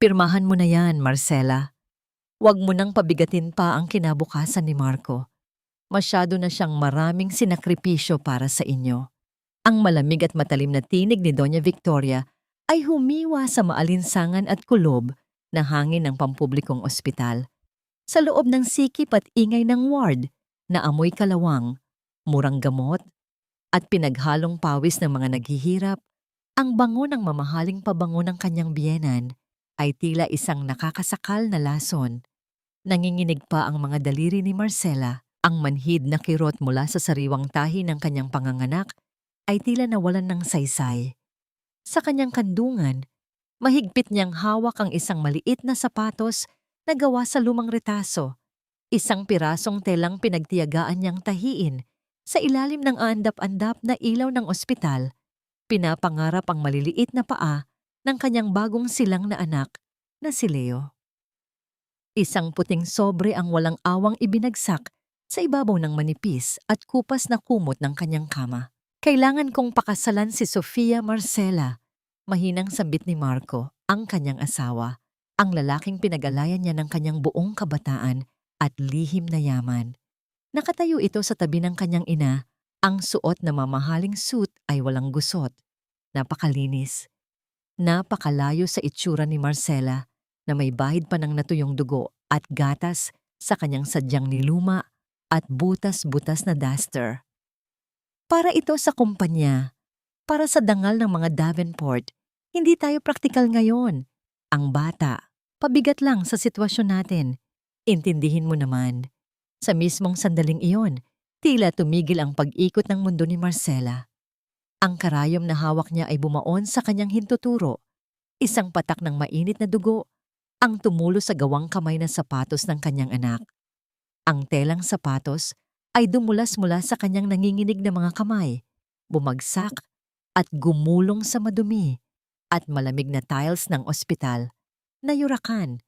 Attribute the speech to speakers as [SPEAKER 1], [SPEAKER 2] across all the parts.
[SPEAKER 1] Pirmahan mo na yan, Marcela. Huwag mo nang pabigatin pa ang kinabukasan ni Marco. Masyado na siyang maraming sinakripisyo para sa inyo. Ang malamig at matalim na tinig ni Doña Victoria ay humiwa sa maalinsangan at kulob na hangin ng pampublikong ospital. Sa loob ng sikip at ingay ng ward na amoy kalawang, murang gamot, at pinaghalong pawis ng mga naghihirap, ang bango ng mamahaling pabango ng kanyang biyenan ay tila isang nakakasakal na lason. Nanginginig pa ang mga daliri ni Marcela, ang manhid na kirot mula sa sariwang tahi ng kanyang panganganak ay tila nawalan ng saysay. Sa kanyang kandungan, mahigpit niyang hawak ang isang maliit na sapatos na gawa sa lumang retaso, isang pirasong telang pinagtiyagaan niyang tahiin sa ilalim ng aandap-andap na ilaw ng ospital. Pinapangarap ang maliliit na paa ng kanyang bagong silang na anak na si Leo. Isang puting sobre ang walang awang ibinagsak sa ibabaw ng manipis at kupas na kumot ng kanyang kama. Kailangan kong pakasalan si Sofia Marcela, mahinang sambit ni Marco, ang kanyang asawa, ang lalaking pinag-alayan niya ng kanyang buong kabataan at lihim na yaman. Nakatayo ito sa tabi ng kanyang ina, ang suot na mamahaling suit ay walang gusot. Napakalinis. Napakalayo sa itsura ni Marcela na may bahid pa ng natuyong dugo at gatas sa kanyang sadyang niluma at butas-butas na duster. Para ito sa kumpanya, para sa dangal ng mga Davenport, hindi tayo praktikal ngayon. Ang bata, pabigat lang sa sitwasyon natin. Intindihin mo naman. Sa mismong sandaling iyon, tila tumigil ang pag-ikot ng mundo ni Marcela. Ang karayom na hawak niya ay bumaon sa kanyang hintuturo. Isang patak ng mainit na dugo ang tumulo sa gawang kamay na sapatos ng kanyang anak. Ang telang sapatos ay dumulas mula sa kanyang nanginginig na mga kamay, bumagsak at gumulong sa madumi at malamig na tiles ng ospital na yurakan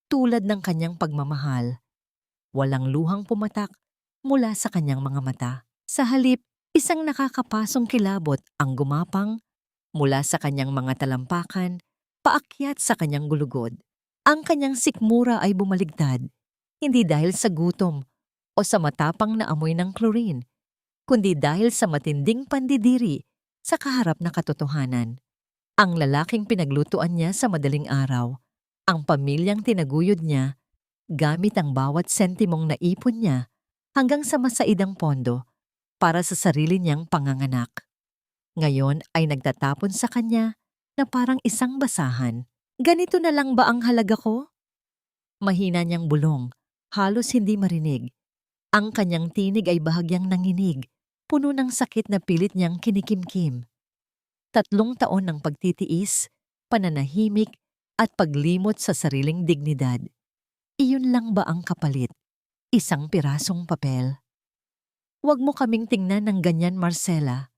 [SPEAKER 1] tulad ng kanyang pagmamahal. Walang luhang pumatak mula sa kanyang mga mata. Sa halip, isang nakakapasong kilabot ang gumapang mula sa kanyang mga talampakan paakyat sa kanyang gulugod. Ang kanyang sikmura ay bumaligtad, hindi dahil sa gutom o sa matapang na amoy ng chlorine, kundi dahil sa matinding pandidiri sa kaharap na katotohanan. Ang lalaking pinaglutuan niya sa madaling araw, ang pamilyang tinaguyod niya, gamit ang bawat sentimong naipon niya hanggang sa masaidang pondo para sa sarili niyang panganganak. Ngayon ay nagtatapon sa kanya na parang isang basahan. Ganito na lang ba ang halaga ko? Mahina niyang bulong, halos hindi marinig. Ang kanyang tinig ay bahagyang nanginig, puno ng sakit na pilit niyang kinikimkim. 3 taon ng pagtitiis, pananahimik at paglimot sa sariling dignidad. Iyon lang ba ang kapalit? Isang pirasong papel? Huwag mo kaming tingnan ng ganyan, Marcela.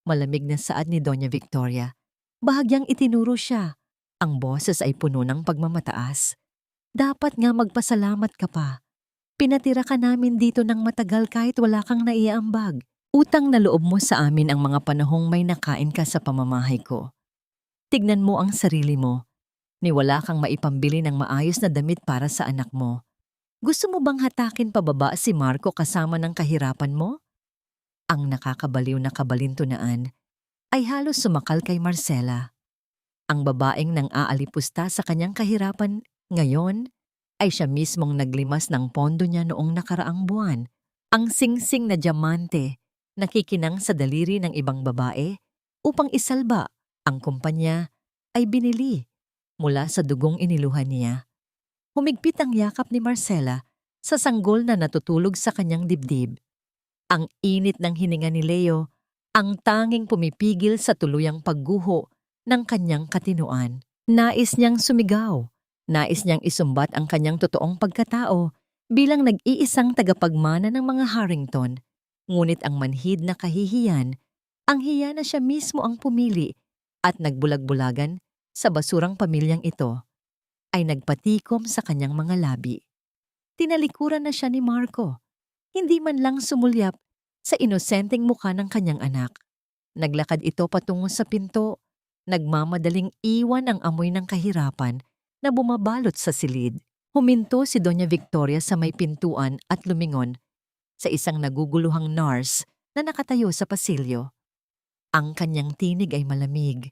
[SPEAKER 1] Malamig na saad ni Doña Victoria. Bahagyang itinuro siya. Ang boses ay puno ng pagmamataas. Dapat nga magpasalamat ka pa. Pinatira ka namin dito ng matagal kahit wala kang naiambag. Utang na loob mo sa amin ang mga panahong may nakain ka sa pamamahay ko. Tignan mo ang sarili mo. Niwala kang maipambili ng maayos na damit para sa anak mo. Gusto mo bang hatakin pababa si Marco kasama ng kahirapan mo? Ang nakakabaliw na kabalintunaan ay halos sumakal kay Marcela. Ang babaeng nang aalipusta sa kanyang kahirapan ngayon ay siya mismong naglimas ng pondo niya noong nakaraang buwan. Ang singsing na diamante nakikinang sa daliri ng ibang babae upang isalba ang kumpanya ay binili mula sa dugong iniluhan niya. Humigpit ang yakap ni Marcela sa sanggol na natutulog sa kanyang dibdib. Ang init ng hininga ni Leo, ang tanging pumipigil sa tuluyang pagguho ng kanyang katinuan. Nais niyang sumigaw, nais niyang isumbat ang kanyang totoong pagkatao bilang nag-iisang tagapagmana ng mga Harrington. Ngunit ang manhid na kahihiyan, ang hiya na siya mismo ang pumili at nagbulag-bulagan sa basurang pamilyang ito, ay nagpatikom sa kanyang mga labi. Tinalikuran na siya ni Marco, hindi man lang sumulyap sa inosenteng mukha ng kanyang anak. Naglakad ito patungo sa pinto, nagmamadaling iwan ang amoy ng kahirapan na bumabalot sa silid. Huminto si Doña Victoria sa may pintuan at lumingon sa isang naguguluhang nurse na nakatayo sa pasilyo. Ang kanyang tinig ay malamig,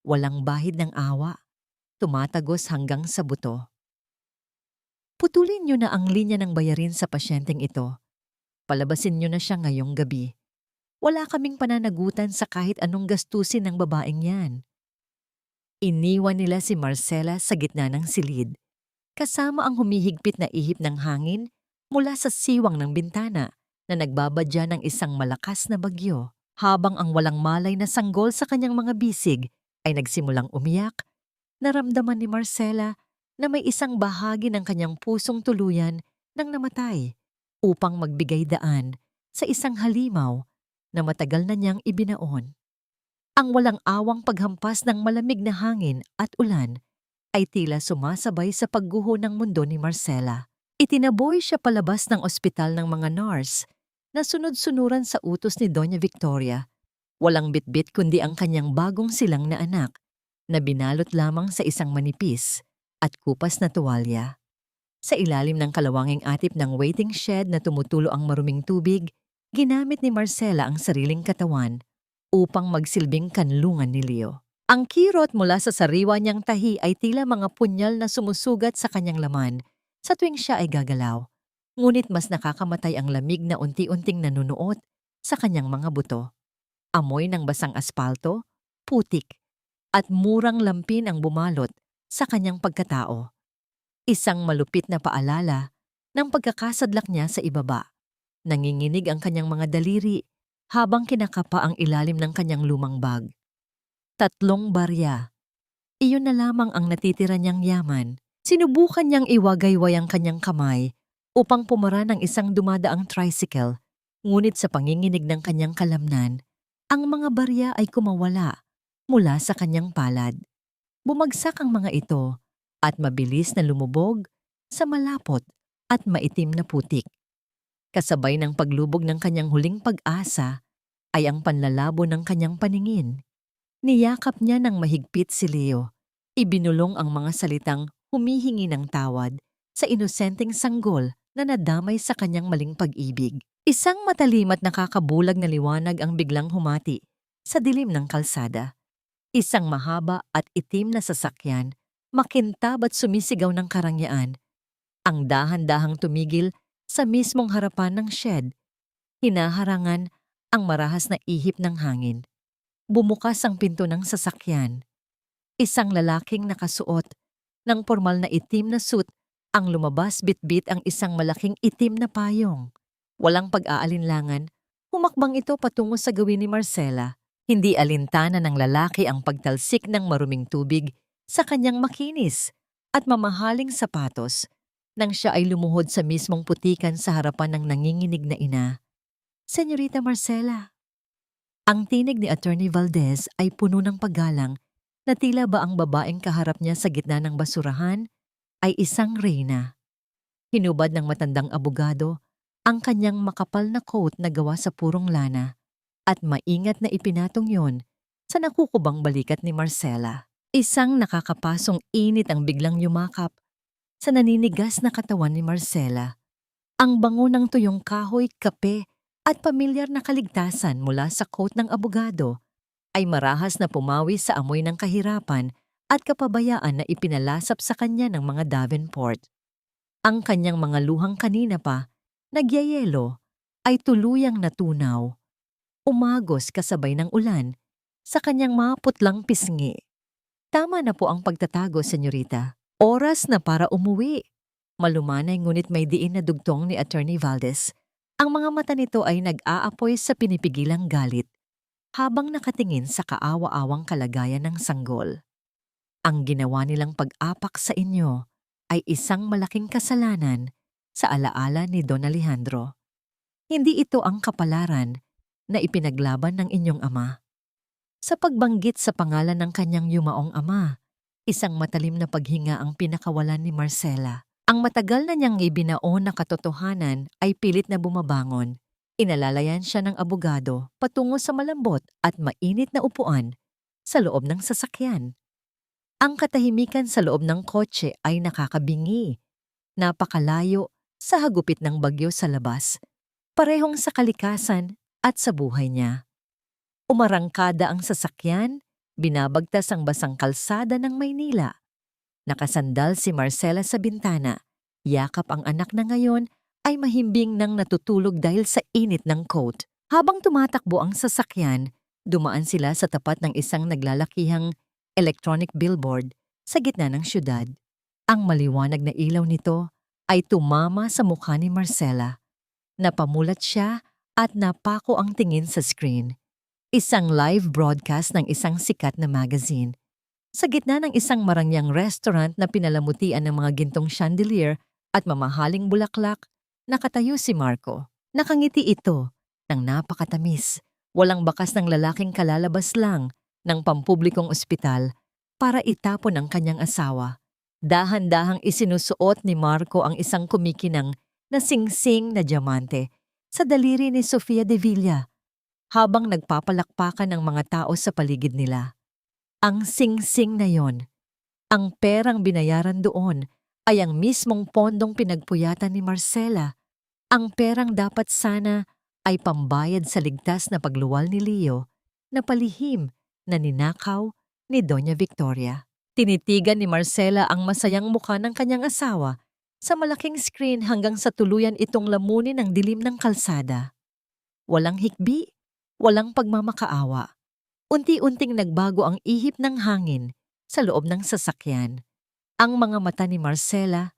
[SPEAKER 1] walang bahid ng awa, tumatagos hanggang sa buto. Putulin niyo na ang linya ng bayarin sa pasyenteng ito. Palabasin niyo na siya ngayong gabi. Wala kaming pananagutan sa kahit anong gastusin ng babaeng yan. Iniwan nila si Marcela sa gitna ng silid, kasama ang humihigpit na ihip ng hangin mula sa siwang ng bintana na nagbabadya ng isang malakas na bagyo. Habang ang walang malay na sanggol sa kanyang mga bisig ay nagsimulang umiyak, naramdaman ni Marcela na may isang bahagi ng kanyang pusong tuluyan nang namatay upang magbigay daan sa isang halimaw na matagal na niyang ibinaon. Ang walang awang paghampas ng malamig na hangin at ulan ay tila sumasabay sa pagguho ng mundo ni Marcela. Itinaboy siya palabas ng ospital ng mga nurse na sunod-sunuran sa utos ni Doña Victoria. Walang bitbit kundi ang kanyang bagong silang na anak na binalot lamang sa isang manipis at kupas na tuwalya. Sa ilalim ng kalawanging atip ng waiting shed na tumutulo ang maruming tubig, ginamit ni Marcela ang sariling katawan upang magsilbing kanlungan ni Leo. Ang kirot mula sa sariwa niyang tahi ay tila mga punyal na sumusugat sa kanyang laman sa tuwing siya ay gagalaw. Ngunit mas nakakamatay ang lamig na unti-unting nanunuot sa kanyang mga buto. Amoy ng basang aspalto, putik, at murang lampin ang bumalot sa kanyang pagkatao. Isang malupit na paalala ng pagkakasadlak niya sa ibaba. Nanginginig ang kanyang mga daliri habang kinakapa ang ilalim ng kanyang lumang bag. 3 barya. Iyon na lamang ang natitira niyang yaman. Sinubukan niyang iwagayway ang kanyang kamay upang pumara ng isang dumadaang tricycle. Ngunit sa panginginig ng kanyang kalamnan, ang mga barya ay kumawala mula sa kanyang palad. Bumagsak ang mga ito at mabilis na lumubog sa malapot at maitim na putik. Kasabay ng paglubog ng kanyang huling pag-asa ay ang panlalabo ng kanyang paningin. Niyakap niya ng mahigpit si Leo. Ibinulong ang mga salitang humihingi ng tawad sa inosenteng sanggol na nadamay sa kanyang maling pag-ibig. Isang matalim at nakakabulag na liwanag ang biglang humati sa dilim ng kalsada. Isang mahaba at itim na sasakyan, makintab at sumisigaw ng karangyaan. Ang dahan-dahang tumigil sa mismong harapan ng shed. Hinaharangan ang marahas na ihip ng hangin. Bumukas ang pinto ng sasakyan. Isang lalaking nakasuot ng formal na itim na suit ang lumabas bitbit ang isang malaking itim na payong. Walang pag-aalinlangan, humakbang ito patungo sa gawin ni Marcela. Hindi alintana ng lalaki ang pagtalsik ng maruming tubig sa kanyang makinis at mamahaling sapatos nang siya ay lumuhod sa mismong putikan sa harapan ng nanginginig na ina. Senyorita Marcela. Ang tinig ni Attorney Valdez ay puno ng paggalang na tila ba ang babaeng kaharap niya sa gitna ng basurahan ay isang reyna. Hinubad ng matandang abogado ang kanyang makapal na coat na gawa sa purong lana at maingat na ipinatong yon sa nakukubang balikat ni Marcela. Isang nakakapasong init ang biglang yumakap sa naninigas na katawan ni Marcela. Ang bango ng tuyong kahoy, kape at pamilyar na kaligtasan mula sa coat ng abogado ay marahas na pumawi sa amoy ng kahirapan at kapabayaan na ipinalasap sa kanya ng mga Davenport. Ang kanyang mga luhang kanina pa, nagyayelo, ay tuluyang natunaw. Umagos kasabay ng ulan sa kanyang mga putlang pisngi. Tama na po ang pagtatago, senyorita. Oras na para umuwi. Malumanay ngunit may diin na dugtong ni Attorney Valdez. Ang mga mata nito ay nag-aapoy sa pinipigilang galit habang nakatingin sa kaawa-awang kalagayan ng sanggol. Ang ginawa nilang pag-apak sa inyo ay isang malaking kasalanan sa alaala ni Don Alejandro. Hindi ito ang kapalaran na ipinaglaban ng inyong ama. Sa pagbanggit sa pangalan ng kanyang yumaong ama, isang matalim na paghinga ang pinakawalan ni Marcela. Ang matagal na niyang ibinaon na katotohanan ay pilit na bumabangon. Inalalayan siya ng abogado patungo sa malambot at mainit na upuan sa loob ng sasakyan. Ang katahimikan sa loob ng kotse ay nakakabingi. Napakalayo sa hagupit ng bagyo sa labas, parehong sa kalikasan at sa buhay niya. Umarangkada ang sasakyan, binabagtas ang basang kalsada ng Maynila. Nakasandal si Marcela sa bintana, yakap ang anak na ngayon ay mahimbing nang natutulog dahil sa init ng coat. Habang tumatakbo ang sasakyan, dumaan sila sa tapat ng isang naglalakihang electronic billboard sa gitna ng syudad. Ang maliwanag na ilaw nito ay tumama sa mukha ni Marcela. Napamulat siya at napako ang tingin sa screen. Isang live broadcast ng isang sikat na magazine. Sa gitna ng isang marangyang restaurant na pinalamutian ng mga gintong chandelier at mamahaling bulaklak, nakatayo si Marco. Nakangiti ito ng napakatamis. Walang bakas ng lalaking kalalabas lang ng pampublikong ospital para itapon ang kanyang asawa. Dahan-dahang isinusuot ni Marco ang isang kumikinang na singsing na diamante sa daliri ni Sofia de Villa habang nagpapalakpakan ng mga tao sa paligid nila. Ang singsing na yon, ang perang binayaran doon ay ang mismong pondong pinagpuyatan ni Marcela. Ang perang dapat sana ay pambayad sa ligtas na pagluwal ni Leo na palihim na ninakaw ni Doña Victoria. Tinitigan ni Marcela ang masayang mukha ng kanyang asawa sa malaking screen hanggang sa tuluyan itong lamunin ng dilim ng kalsada. Walang hikbi, walang pagmamakaawa. Unti-unting nagbago ang ihip ng hangin sa loob ng sasakyan. Ang mga mata ni Marcela,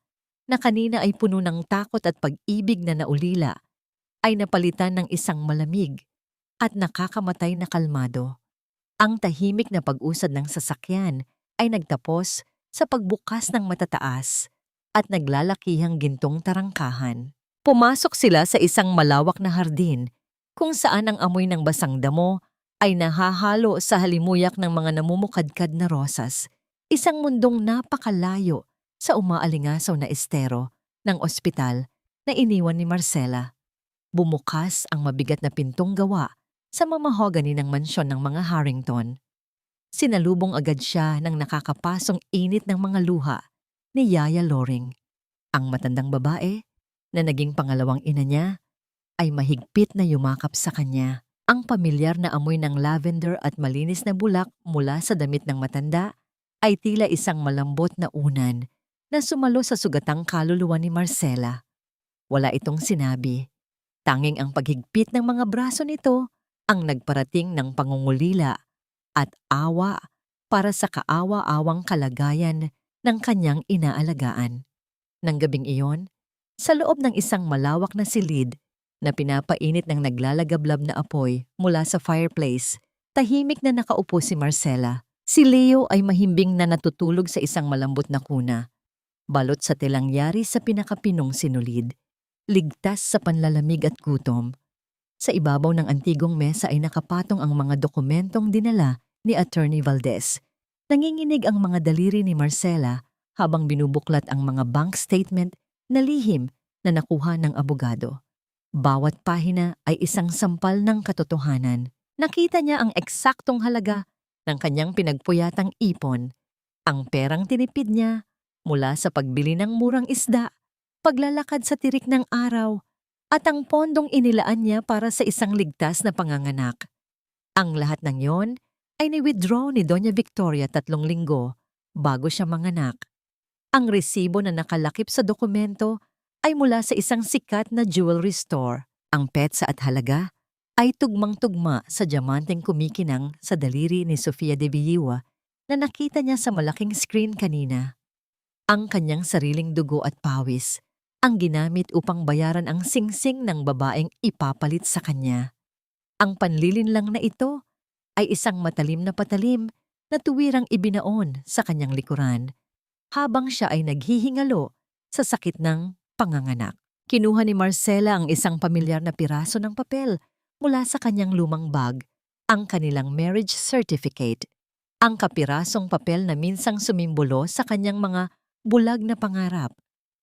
[SPEAKER 1] na kanina ay puno ng takot at pag-ibig na naulila, ay napalitan ng isang malamig at nakakamatay na kalmado. Ang tahimik na pag-usad ng sasakyan ay nagtapos sa pagbukas ng matataas at naglalakihang gintong tarangkahan. Pumasok sila sa isang malawak na hardin kung saan ang amoy ng basang damo ay nahahalo sa halimuyak ng mga namumukadkad na rosas. Isang mundong napakalayo sa umaalingasaw na estero ng ospital na iniwan ni Marcela. Bumukas ang mabigat na pintong gawa sa mamahogani ng mansyon ng mga Harrington. Sinalubong agad siya ng nakakapasong init ng mga luha ni Yaya Loring. Ang matandang babae na naging pangalawang ina niya ay mahigpit na yumakap sa kanya. Ang pamilyar na amoy ng lavender at malinis na bulak mula sa damit ng matanda ay tila isang malambot na unan na sumalo sa sugatang kaluluwa ni Marcela. Wala itong sinabi. Tanging ang paghigpit ng mga braso nito ang nagparating ng pangungulila at awa para sa kaawa-awang kalagayan ng kanyang inaalagaan. Nang gabing iyon, sa loob ng isang malawak na silid na pinapainit ng naglalagablab na apoy mula sa fireplace, tahimik na nakaupo si Marcela. Si Leo ay mahimbing na natutulog sa isang malambot na kuna, balot sa telang yari sa pinakapinong sinulid, ligtas sa panlalamig at gutom. Sa ibabaw ng antigong mesa ay nakapatong ang mga dokumentong dinala ni Attorney Valdez. Nanginginig ang mga daliri ni Marcela habang binubuklat ang mga bank statement na lihim na nakuha ng abogado. Bawat pahina ay isang sampal ng katotohanan. Nakita niya ang eksaktong halaga ng kanyang pinagpuyatang ipon, ang perang tinipid niya mula sa pagbili ng murang isda, paglalakad sa tirik ng araw, at ang pondong inilaan niya para sa isang ligtas na panganganak. Ang lahat ng yon ay ni-withdraw ni Doña Victoria 3 linggo bago siya manganak. Ang resibo na nakalakip sa dokumento ay mula sa isang sikat na jewelry store. Ang petsa at halaga ay tugmang-tugma sa diamanteng kumikinang sa daliri ni Sofia de Villa na nakita niya sa malaking screen kanina. Ang kanyang sariling dugo at pawis ang ginamit upang bayaran ang singsing ng babaeng ipapalit sa kanya. Ang panlilinlang na ito ay isang matalim na patalim na tuwirang ibinaon sa kanyang likuran habang siya ay naghihingalo sa sakit ng panganganak. Kinuha ni Marcela ang isang pamilyar na piraso ng papel mula sa kanyang lumang bag, ang kanilang marriage certificate. Ang kapirasong papel na minsang sumimbolo sa kanyang mga bulag na pangarap.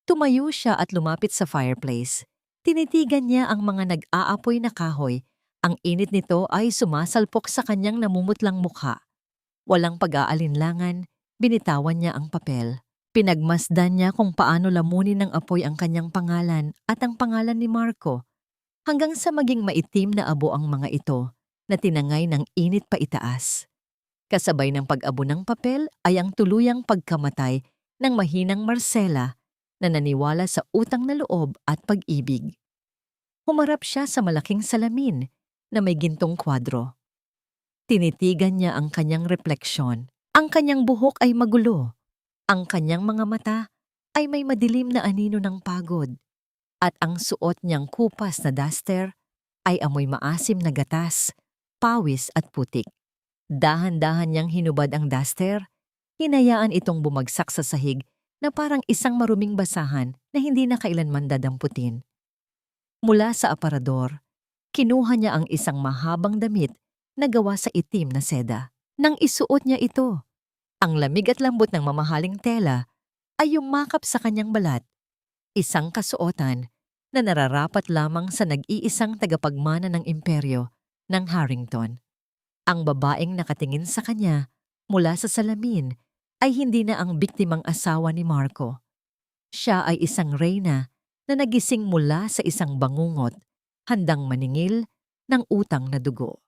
[SPEAKER 1] Tumayo siya at lumapit sa fireplace. Tinitigan niya ang mga nag-aapoy na kahoy. Ang init nito ay sumasalpok sa kanyang namumutlang mukha. Walang pag-aalinlangan, Binitawan niya ang papel. Pinagmasdan niya kung paano lamunin ng apoy ang kanyang pangalan at ang pangalan ni Marco hanggang sa maging maitim na abo ang mga ito na tinangay ng init pa itaas. Kasabay ng pag-abo ng papel ay ang tuluyang pagkamatay ng mahinang Marcela na naniwala sa utang na loob at pag-ibig. Humarap siya sa malaking salamin na may gintong kwadro. Tinitigan niya ang kanyang refleksyon. Ang kanyang buhok ay magulo. Ang kanyang mga mata ay may madilim na anino ng pagod. At ang suot niyang kupas na duster ay amoy maasim na gatas, pawis at putik. Dahan-dahan niyang hinubad ang duster, hinayaan itong bumagsak sa sahig na parang isang maruming basahan na hindi na kailanman dadamputin. Mula sa aparador, kinuha niya ang isang mahabang damit na gawa sa itim na seda. Nang isuot niya ito, ang lamig at lambot ng mamahaling tela ay yumakap sa kanyang balat. Isang kasuotan na nararapat lamang sa nag-iisang tagapagmana ng imperyo ng Harrington. Ang babaeng nakatingin sa kanya mula sa salamin ay hindi na ang biktimang asawa ni Marco. Siya ay isang reyna na nagising mula sa isang bangungot, handang maningil ng utang na dugo.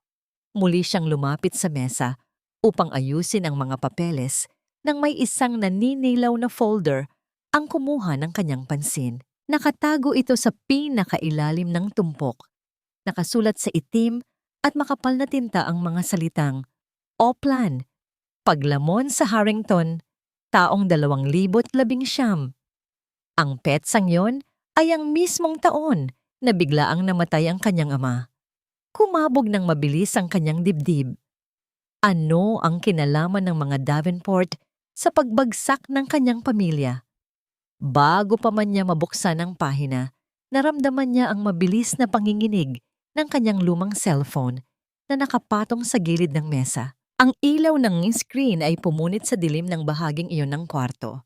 [SPEAKER 1] Muli siyang lumapit sa mesa upang ayusin ang mga papeles nang may isang naninilaw na folder ang kumuha ng kanyang pansin. Nakatago ito sa pinakailalim ng tumpok. Nakasulat sa itim at makapal na tinta ang mga salitang, Oplan, Paglamon sa Harrington, taong 2019. Ang petsang yon ay ang mismong taon na biglaang namatay ang kanyang ama. Kumabog ng mabilis ang kanyang dibdib. Ano ang kinalaman ng mga Davenport sa pagbagsak ng kanyang pamilya? Bago pa man niya mabuksan ang pahina, naramdaman niya ang mabilis na panginginig ng kanyang lumang cellphone na nakapatong sa gilid ng mesa. Ang ilaw ng screen ay pumunit sa dilim ng bahaging iyon ng kwarto.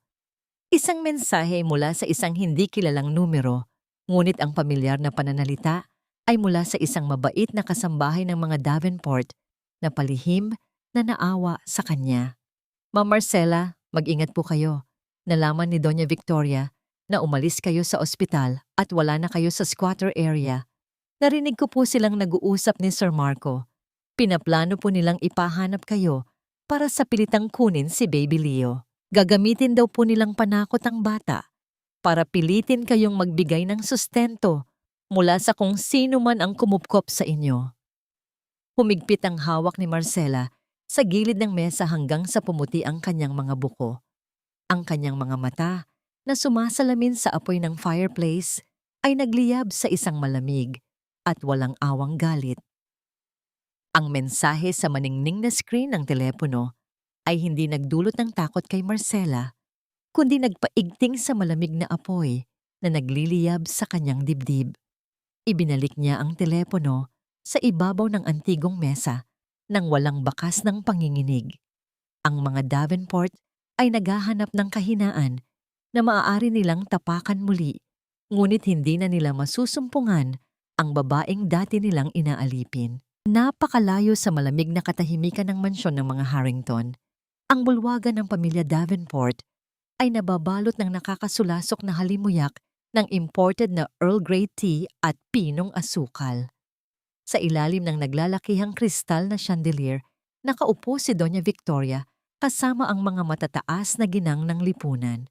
[SPEAKER 1] Isang mensahe mula sa isang hindi kilalang numero, ngunit ang pamilyar na pananalita ay mula sa isang mabait na kasambahay ng mga Davenport na palihim na naawa sa kanya. Ma'am Marcela, mag-ingat po kayo. Nalaman ni Doña Victoria na umalis kayo sa ospital at wala na kayo sa squatter area. Narinig ko po silang nag-uusap ni Sir Marco. Pinaplano po nilang ipahanap kayo para sa pilitang kunin si Baby Leo. Gagamitin daw po nilang panakot ang bata para pilitin kayong magbigay ng sustento mula sa kung sino man ang kumupkop sa inyo. Humigpit ang hawak ni Marcela sa gilid ng mesa hanggang sa pumuti ang kanyang mga buko. Ang kanyang mga mata na sumasalamin sa apoy ng fireplace ay nagliyab sa isang malamig at walang awang galit. Ang mensahe sa maningning na screen ng telepono ay hindi nagdulot ng takot kay Marcela, kundi nagpaigting sa malamig na apoy na nagliliyab sa kanyang dibdib. Ibinalik niya ang telepono sa ibabaw ng antigong mesa nang walang bakas ng panginginig. Ang mga Davenport ay naghahanap ng kahinaan na maaari nilang tapakan muli, ngunit hindi na nila masusumpungan ang babaeng dati nilang inaalipin. Napakalayo sa malamig na katahimikan ng mansyon ng mga Harrington, ang bulwagan ng pamilya Davenport ay nababalot ng nakakasulasok na halimuyak ng imported na Earl Grey tea at pinong asukal. Sa ilalim ng naglalakihang kristal na chandelier, nakaupo si Doña Victoria kasama ang mga matataas na ginang ng lipunan.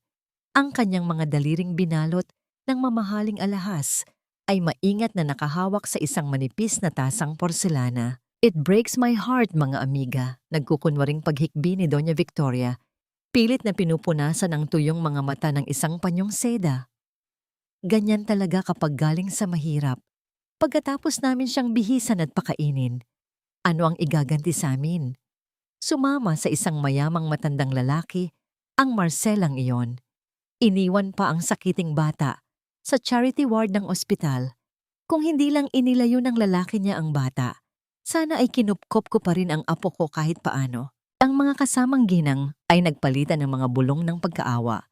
[SPEAKER 1] Ang kanyang mga daliring binalot ng mamahaling alahas ay maingat na nakahawak sa isang manipis na tasang porselana. It breaks my heart, mga amiga, nagkukunwaring paghikbi ni Doña Victoria. Pilit na pinupunasan ang tuyong mga mata ng isang panyong seda. Ganyan talaga kapag galing sa mahirap. Pagkatapos namin siyang bihisan at pakainin, ano ang igaganti sa amin? Sumama sa isang mayamang matandang lalaki, ang Marcelang iyon. Iniwan pa ang sakiting bata sa charity ward ng ospital. Kung hindi lang inilayo ng lalaki niya ang bata, sana ay kinupkop ko pa rin ang apo ko kahit paano. Ang mga kasamang ginang ay nagpalitan ng mga bulong ng pagkaawa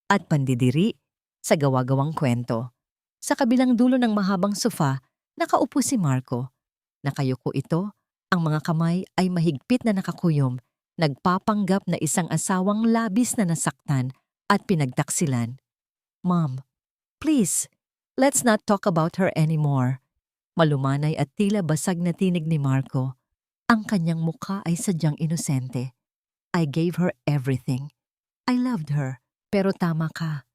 [SPEAKER 1] at pandidiri sa gawa-gawang kwento. Sa kabilang dulo ng mahabang sofa, nakaupo si Marco. Nakayuko ito, ang mga kamay ay mahigpit na nakakuyom nagpapanggap na isang asawang labis na nasaktan at pinagtaksilan. "Mom, please, let's not talk about her anymore." Malumanay at tila basag na tinig ni Marco. Ang kanyang mukha ay sadyang inosente. "I gave her everything. I loved her. Pero tama ka.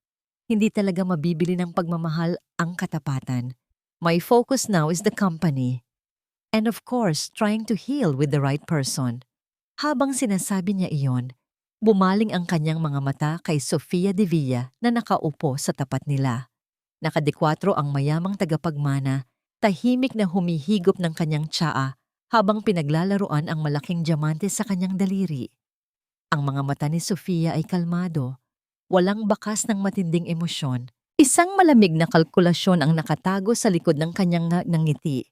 [SPEAKER 1] Hindi talaga mabibili ng pagmamahal ang katapatan. My focus now is the company. And of course, trying to heal with the right person." Habang sinasabi niya iyon, bumaling ang kanyang mga mata kay Sofia de Villa na nakaupo sa tapat nila. Nakadikwatro ang mayamang tagapagmana, tahimik na humihigop ng kanyang tsaa habang pinaglalaruan ang malaking diamante sa kanyang daliri. Ang mga mata ni Sofia ay kalmado, walang bakas ng matinding emosyon. Isang malamig na kalkulasyon ang nakatago sa likod ng kanyang ngiti.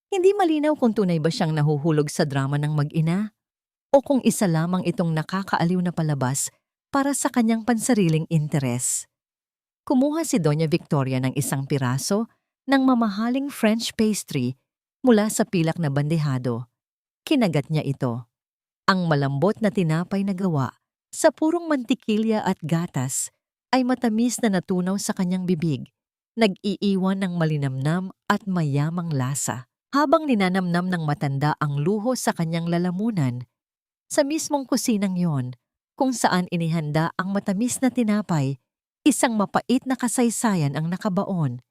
[SPEAKER 1] Hindi malinaw kung tunay ba siyang nahuhulog sa drama ng mag-ina o kung isa lamang itong nakakaaliw na palabas para sa kanyang pansariling interes. Kumuha si Doña Victoria ng isang piraso ng mamahaling French pastry mula sa pilak na bandehado. Kinagat niya ito. Ang malambot na tinapay na gawa sa purong mantikilya at gatas ay matamis na natunaw sa kanyang bibig, nag-iiwan ng malinamnam at mayamang lasa. Habang ninanamnam ng matanda ang luho sa kanyang lalamunan, sa mismong kusinang yon, kung saan inihanda ang matamis na tinapay, isang mapait na kasaysayan ang nakabaon.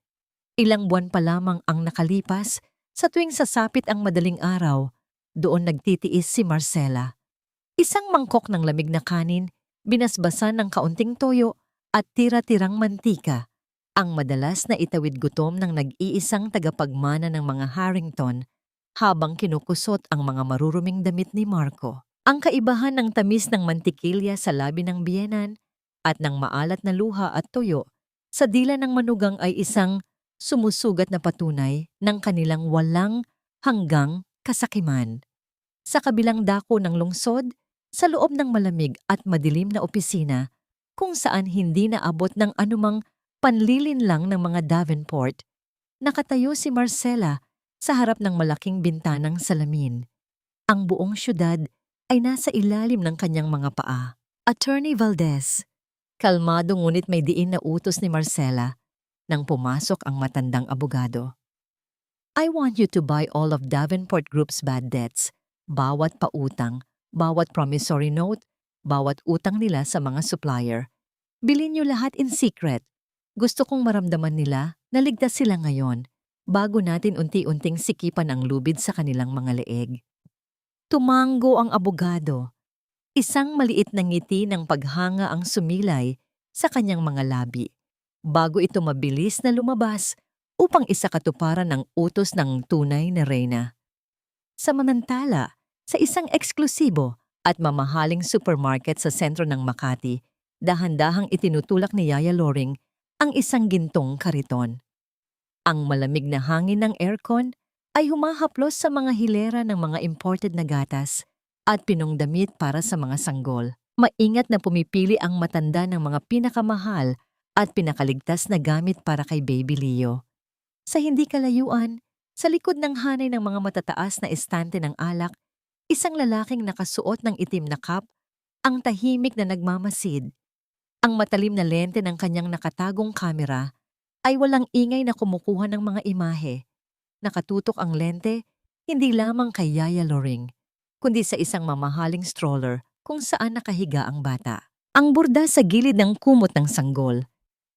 [SPEAKER 1] Ilang buwan pa lamang ang nakalipas, sa tuwing sasapit ang madaling araw, doon nagtitiis si Marcela. Isang mangkok ng lamig na kanin, binasbasan ng kaunting toyo at tira-tirang mantika, ang madalas na itawid gutom ng nag-iisang tagapagmana ng mga Harrington habang kinukusot ang mga maruruming damit ni Marco. Ang kaibahan ng tamis ng mantikilya sa labi ng biyenan at ng maalat na luha at toyo sa dila ng manugang ay isang sumusugat na patunay ng kanilang walang hanggang kasakiman. Sa kabilang dako ng lungsod, sa loob ng malamig at madilim na opisina, kung saan hindi naabot ng anumang panlilin lang ng mga Davenport, nakatayo si Marcela sa harap ng malaking bintanang salamin. Ang buong syudad ay nasa ilalim ng kanyang mga paa. Attorney Valdez. Kalmado ngunit may diin na utos ni Marcela nang pumasok ang matandang abogado. "I want you to buy all of Davenport Group's bad debts. Bawat pautang, bawat promissory note, bawat utang nila sa mga supplier. Bilhin niyo lahat in secret. Gusto kong maramdaman nila na ligtas sila ngayon bago natin unti-unting sikipan ang lubid sa kanilang mga leeg." Tumango ang abogado. Isang maliit na ngiti ng paghanga ang sumilay sa kanyang mga labi bago ito mabilis na lumabas upang isakatuparan ng utos ng tunay na reyna. Samantala, sa isang eksklusibo at mamahaling supermarket sa sentro ng Makati, dahan-dahang itinutulak ni Yaya Loring ang isang gintong kariton. Ang malamig na hangin ng aircon ay humahaplos sa mga hilera ng mga imported na gatas at pinongdamit para sa mga sanggol. Maingat na pumipili ang matanda ng mga pinakamahal at pinakaligtas na gamit para kay Baby Leo. Sa hindi kalayuan, sa likod ng hanay ng mga matataas na estante ng alak, isang lalaking nakasuot ng itim na cap ang tahimik na nagmamasid. Ang matalim na lente ng kanyang nakatagong kamera ay walang ingay na kumukuha ng mga imahe. Nakatutok ang lente hindi lamang kay Yaya Loring, kundi sa isang mamahaling stroller kung saan nakahiga ang bata. Ang burda sa gilid ng kumot ng sanggol,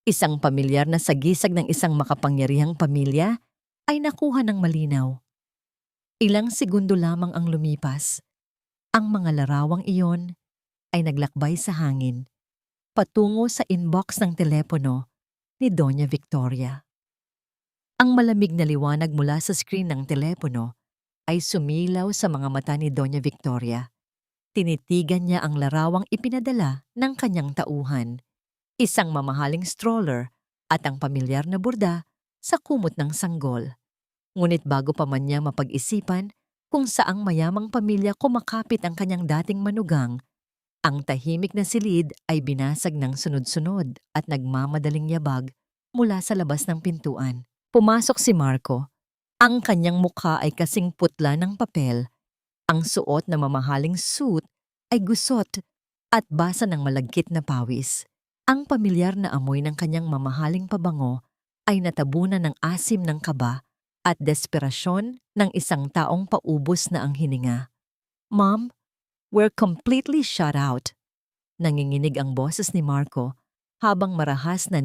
[SPEAKER 1] isang pamilyar na sagisag ng isang makapangyarihang pamilya, ay nakuha ng malinaw. Ilang segundo lamang ang lumipas. Ang mga larawang iyon ay naglakbay sa hangin, patungo sa inbox ng telepono ni Doña Victoria. Ang malamig na liwanag mula sa screen ng telepono ay sumilaw sa mga mata ni Doña Victoria. Tinitigan niya ang larawang ipinadala ng kanyang tauhan, isang mamahaling stroller at ang pamilyar na burda sa kumot ng sanggol. Ngunit bago pa man niya mapag-isipan kung saang mayamang pamilya kumakapit ang kanyang dating manugang, ang tahimik na silid ay binasag ng sunod-sunod at nagmamadaling yabag mula sa labas ng pintuan. Pumasok si Marco. Ang kanyang mukha ay kasing putla ng papel. Ang suot na mamahaling suit ay gusot at basa ng malagkit na pawis. Ang pamilyar na amoy ng kanyang mamahaling pabango ay natabunan ng asim ng kaba at desperasyon ng isang taong paubos na ang hininga. "Mom, we're completely shut out." Nanginginig ang boses ni Marco habang marahas na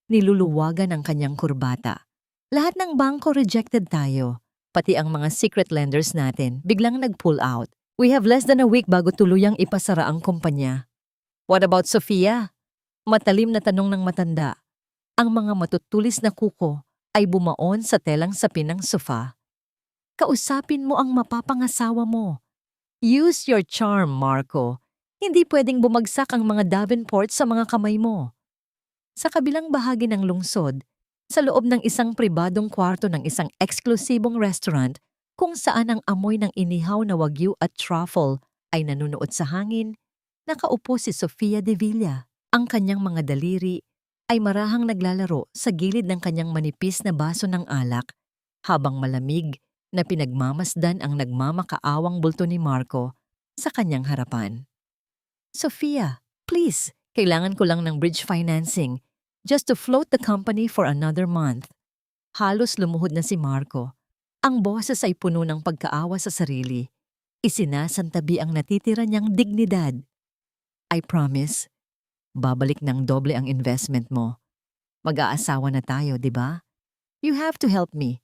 [SPEAKER 1] niluluwagan ang kanyang kurbata. Lahat ng bangko rejected tayo, pati ang mga secret lenders natin biglang nag-pull out. We have less than a week bago tuluyang ipasara ang kumpanya. "What about Sofia?" Matalim na tanong ng matanda. Ang mga matutulis na kuko ay bumaon sa telang sapin ng sofa. "Kausapin mo ang mapapangasawa mo. Use your charm, Marco. Hindi pwedeng bumagsak ang mga Davenport sa mga kamay mo." Sa kabilang bahagi ng lungsod, sa loob ng isang pribadong kwarto ng isang eksklusibong restaurant kung saan ang amoy ng inihaw na wagyu at truffle ay nanunuot sa hangin, nakaupo si Sofia de Villa. Ang kanyang mga daliri ay marahang naglalaro sa gilid ng kanyang manipis na baso ng alak habang malamig na pinagmamasdan ang nagmamakaawang bulto ni Marco sa kanyang harapan. "Sofia, please, kailangan ko lang ng bridge financing just to float the company for another month." Halos lumuhod na si Marco. Ang boses ay puno ng pagkaawa sa sarili. Isinasantabi ang natitira niyang dignidad. "I promise, babalik ng doble ang investment mo. Mag-aasawa na tayo, di ba? You have to help me."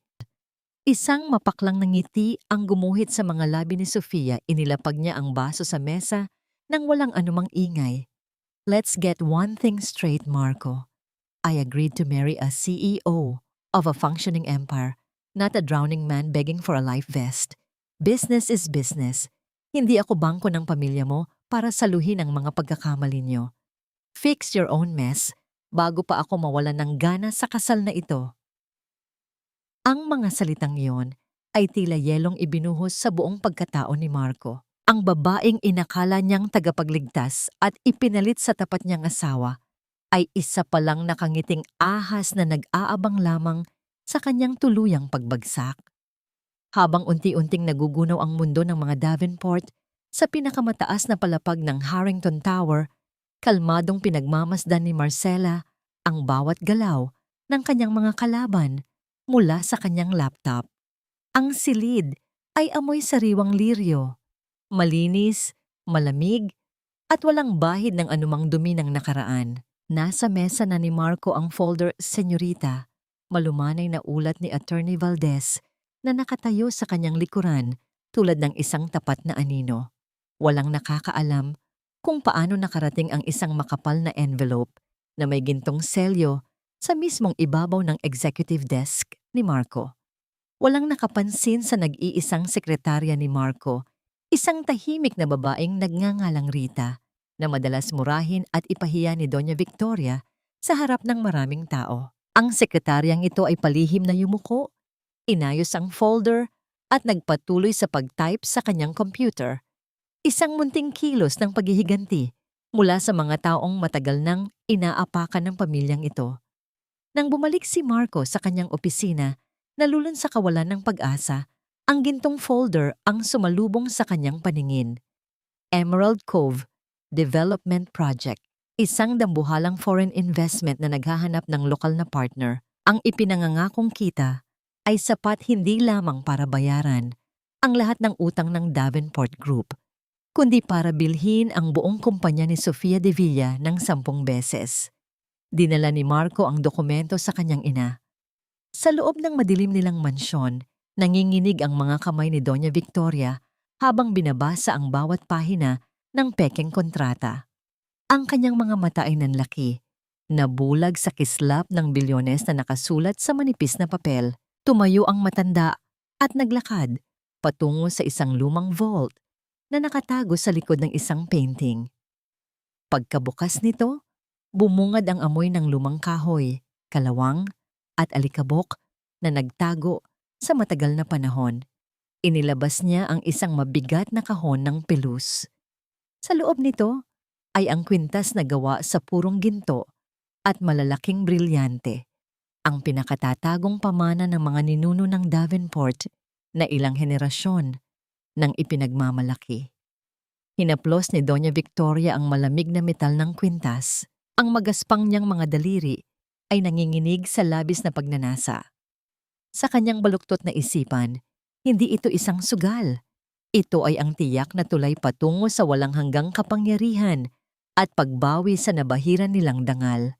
[SPEAKER 1] Isang mapaklang na ngiti ang gumuhit sa mga labi ni Sofia. Inilapag niya ang baso sa mesa nang walang anumang ingay. "Let's get one thing straight, Marco. I agreed to marry a CEO of a functioning empire, not a drowning man begging for a life vest. Business is business. Hindi ako bangko ng pamilya mo para saluhin ang mga pagkakamali niyo. Fix your own mess bago pa ako mawalan ng gana sa kasal na ito." Ang mga salitang iyon ay tila yelong ibinuhos sa buong pagkatao ni Marco. Ang babaeng inakala niyang tagapagligtas at ipinalit sa tapat niyang asawa ay isa palang nakangiting ahas na nag-aabang lamang sa kanyang tuluyang pagbagsak. Habang unti-unting nagugunaw ang mundo ng mga Davenport sa pinakamataas na palapag ng Harrington Tower, kalmadong pinagmamasdan ni Marcela ang bawat galaw ng kanyang mga kalaban mula sa kanyang laptop. Ang silid ay amoy sariwang liryo, malinis, malamig, at walang bahid ng anumang dumi ng nakaraan. Nasa mesa na ni Marco ang folder "Senyorita", malumanay na ulat ni Attorney Valdez na nakatayo sa kanyang likuran tulad ng isang tapat na anino. Walang nakakaalam kung paano nakarating ang isang makapal na envelope na may gintong selyo sa mismong ibabaw ng executive desk ni Marco. Walang nakapansin sa nag-iisang sekretarya ni Marco, isang tahimik na babaeng nagngangalang Rita, na madalas murahin at ipahiya ni Doña Victoria sa harap ng maraming tao. Ang sekretaryang ito ay palihim na yumuko, inayos ang folder at nagpatuloy sa pag-type sa kanyang computer. Isang munting kilos ng paghihiganti mula sa mga taong matagal nang inaapakan ng pamilyang ito. Nang bumalik si Marco sa kanyang opisina, nalulun sa kawalan ng pag-asa, ang gintong folder ang sumalubong sa kanyang paningin. Emerald Cove Development Project, isang dambuhalang foreign investment na naghahanap ng lokal na partner. Ang ipinangangakong kita ay sapat hindi lamang para bayaran ang lahat ng utang ng Davenport Group, kundi para bilhin ang buong kumpanya ni Sofia de Villa ng 10 beses. Dinala ni Marco ang dokumento sa kanyang ina. Sa loob ng madilim nilang mansyon, nanginginig ang mga kamay ni Doña Victoria habang binabasa ang bawat pahina ng pekeng kontrata. Ang kanyang mga mata ay nanlaki, nabulag sa kislap ng bilyones na nakasulat sa manipis na papel. Tumayo ang matanda at naglakad patungo sa isang lumang vault na nakatago sa likod ng isang painting. Pagkabukas nito, bumungad ang amoy ng lumang kahoy, kalawang at alikabok na nagtago sa matagal na panahon. Inilabas niya ang isang mabigat na kahon ng pelus. Sa loob nito ay ang kwintas na gawa sa purong ginto at malalaking brilyante, ang pinakatatagong pamana ng mga ninuno ng Davenport na ilang henerasyon nang ipinagmamalaki. Hinaplos ni Doña Victoria ang malamig na metal ng kwintas. Ang magaspang niyang mga daliri ay nanginginig sa labis na pagnanasa. Sa kanyang baluktot na isipan, hindi ito isang sugal. Ito ay ang tiyak na tulay patungo sa walang hanggang kapangyarihan at pagbawi sa nabahiran nilang dangal.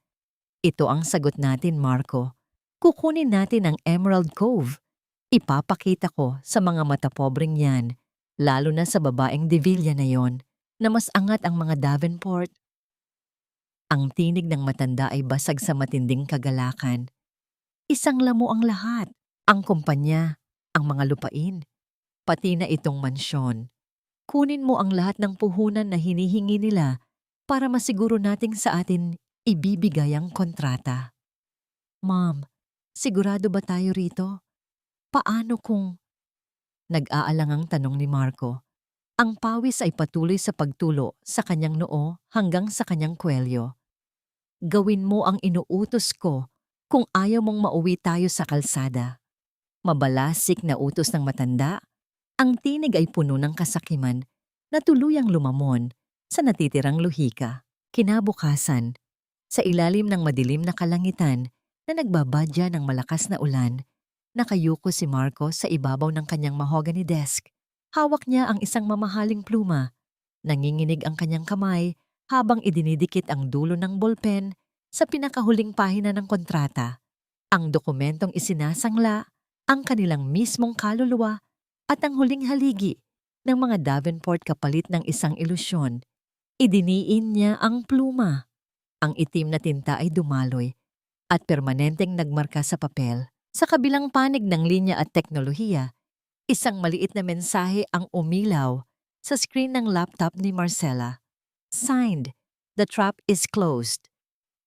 [SPEAKER 1] Ito ang sagot natin, Marco. Kukunin natin ang Emerald Cove. Ipapakita ko sa mga matapobreng yan, lalo na sa babaeng Devilla na yon, na mas angat ang mga Davenport. Ang tinig ng matanda ay basag sa matinding kagalakan. Isang lamo ang lahat, ang kumpanya, ang mga lupain, pati na itong mansyon. Kunin mo ang lahat ng puhunan na hinihingi nila para masiguro nating sa atin ibibigay ang kontrata. Ma'am, sigurado ba tayo rito? Paano kung... Nag-aalangang tanong ni Marco. Ang pawis ay patuloy sa pagtulo sa kanyang noo hanggang sa kanyang kwelyo. Gawin mo ang inuutos ko kung ayaw mong mauwi tayo sa kalsada. Mabalasik na utos ng matanda, ang tinig ay puno ng kasakiman na tuluyang lumamon sa natitirang luhika. Kinabukasan, sa ilalim ng madilim na kalangitan na nagbabadya ng malakas na ulan, nakayuko si Marco sa ibabaw ng kanyang mahogany desk. Hawak niya ang isang mamahaling pluma. Nanginginig ang kanyang kamay habang idinidikit ang dulo ng ballpen sa pinakahuling pahina ng kontrata. Ang dokumentong isinasangla, ang kanilang mismong kaluluwa at ang huling haligi ng mga Davenport kapalit ng isang ilusyon. Idiniin niya ang pluma. Ang itim na tinta ay dumaloy at permanenteng nagmarka sa papel. Sa kabilang panig ng linya at teknolohiya, isang maliit na mensahe ang umilaw sa screen ng laptop ni Marcela. Signed, "The trap is closed."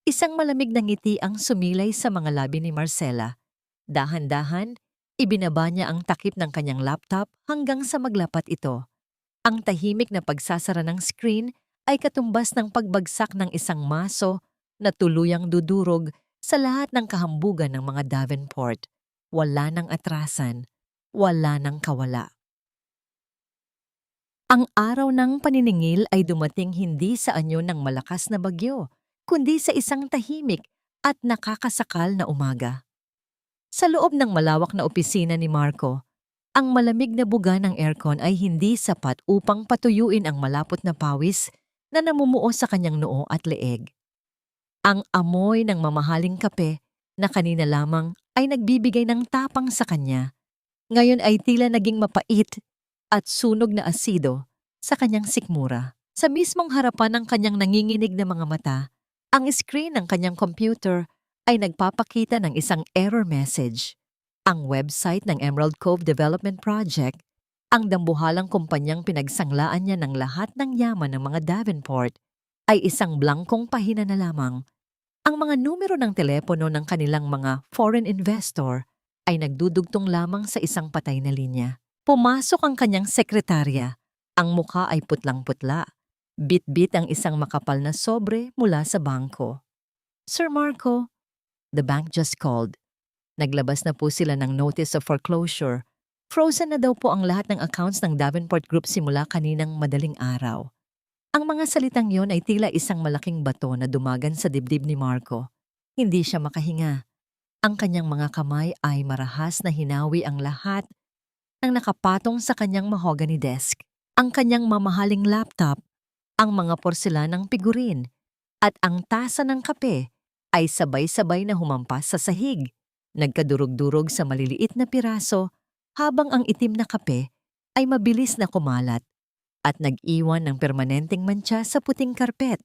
[SPEAKER 1] Isang malamig na ngiti ang sumilay sa mga labi ni Marcela. Dahan-dahan, ibinaba niya ang takip ng kanyang laptop hanggang sa maglapat ito. Ang tahimik na pagsasara ng screen ay katumbas ng pagbagsak ng isang maso na tuluyang dudurog sa lahat ng kahambugan ng mga Davenport. Wala ng atrasan, wala ng kawala. Ang araw ng paniningil ay dumating hindi sa anyo ng malakas na bagyo, kundi sa isang tahimik at nakakasakal na umaga. Sa loob ng malawak na opisina ni Marco, ang malamig na buga ng aircon ay hindi sapat upang patuyuin ang malapot na pawis na namumuo sa kanyang noo at leeg. Ang amoy ng mamahaling kape na kanina lamang ay nagbibigay ng tapang sa kanya. Ngayon ay tila naging mapait at sunog na asido sa kanyang sikmura. Sa mismong harapan ng kanyang nanginginig na mga mata, ang screen ng kanyang computer ay nagpapakita ng isang error message. Ang website ng Emerald Cove Development Project, ang dambuhalang kumpanyang pinagsanglaan niya ng lahat ng yaman ng mga Davenport, ay isang blankong pahina na lamang. Ang mga numero ng telepono ng kanilang mga foreign investor ay nagdudugtong lamang sa isang patay na linya. Pumasok ang kanyang sekretarya. Ang mukha ay putlang-putla. Bit-bit ang isang makapal na sobre mula sa bangko. Sir Marco, the bank just called. Naglabas na po sila ng notice of foreclosure. Frozen na daw po ang lahat ng accounts ng Davenport Group simula kaninang madaling araw. Ang mga salitang yon ay tila isang malaking bato na dumagan sa dibdib ni Marco. Hindi siya makahinga. Ang kanyang mga kamay ay marahas na hinawi ang lahat ng nakapatong sa kanyang mahogany desk. Ang kanyang mamahaling laptop, ang mga porselanang figurin, at ang tasa ng kape ay sabay-sabay na humampas sa sahig. Nagkadurog-durog sa maliliit na piraso habang ang itim na kape ay mabilis na kumalat at nag-iwan ng permanenteng mantsa sa puting karpet.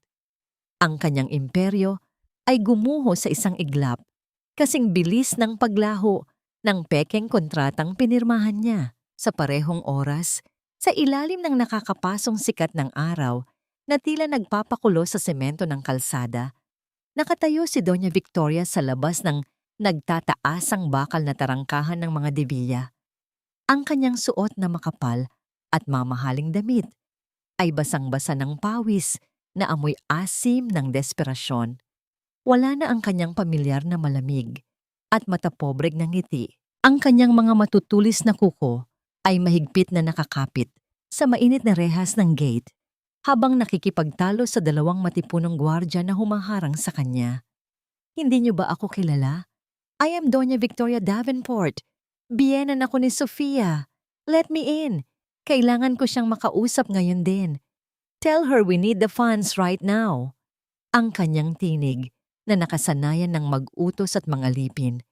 [SPEAKER 1] Ang kanyang imperyo ay gumuho sa isang iglap, kasing bilis ng paglaho ng pekeng kontratang pinirmahan niya. Sa parehong oras, sa ilalim ng nakakapasong sikat ng araw na tila nagpapakulo sa semento ng kalsada, nakatayo si Doña Victoria sa labas ng nagtataasang bakal na tarangkahan ng mga Devilla. Ang kanyang suot na makapal at mamahaling damit ay basang-basa ng pawis na amoy asim ng desperasyon. Wala na ang kanyang pamilyar na malamig at matapobreg na ngiti. Ang kanyang mga matutulis na kuko ay mahigpit na nakakapit sa mainit na rehas ng gate habang nakikipagtalo sa dalawang matipunong gwardya na humaharang sa kanya. Hindi niyo ba ako kilala? I am Doña Victoria Davenport. Biyenan ako ni Sofia. Let me in. Kailangan ko siyang makausap ngayon din. Tell her we need the funds right now. Ang kanyang tinig na nakasanayan ng mag-utos at mga lipin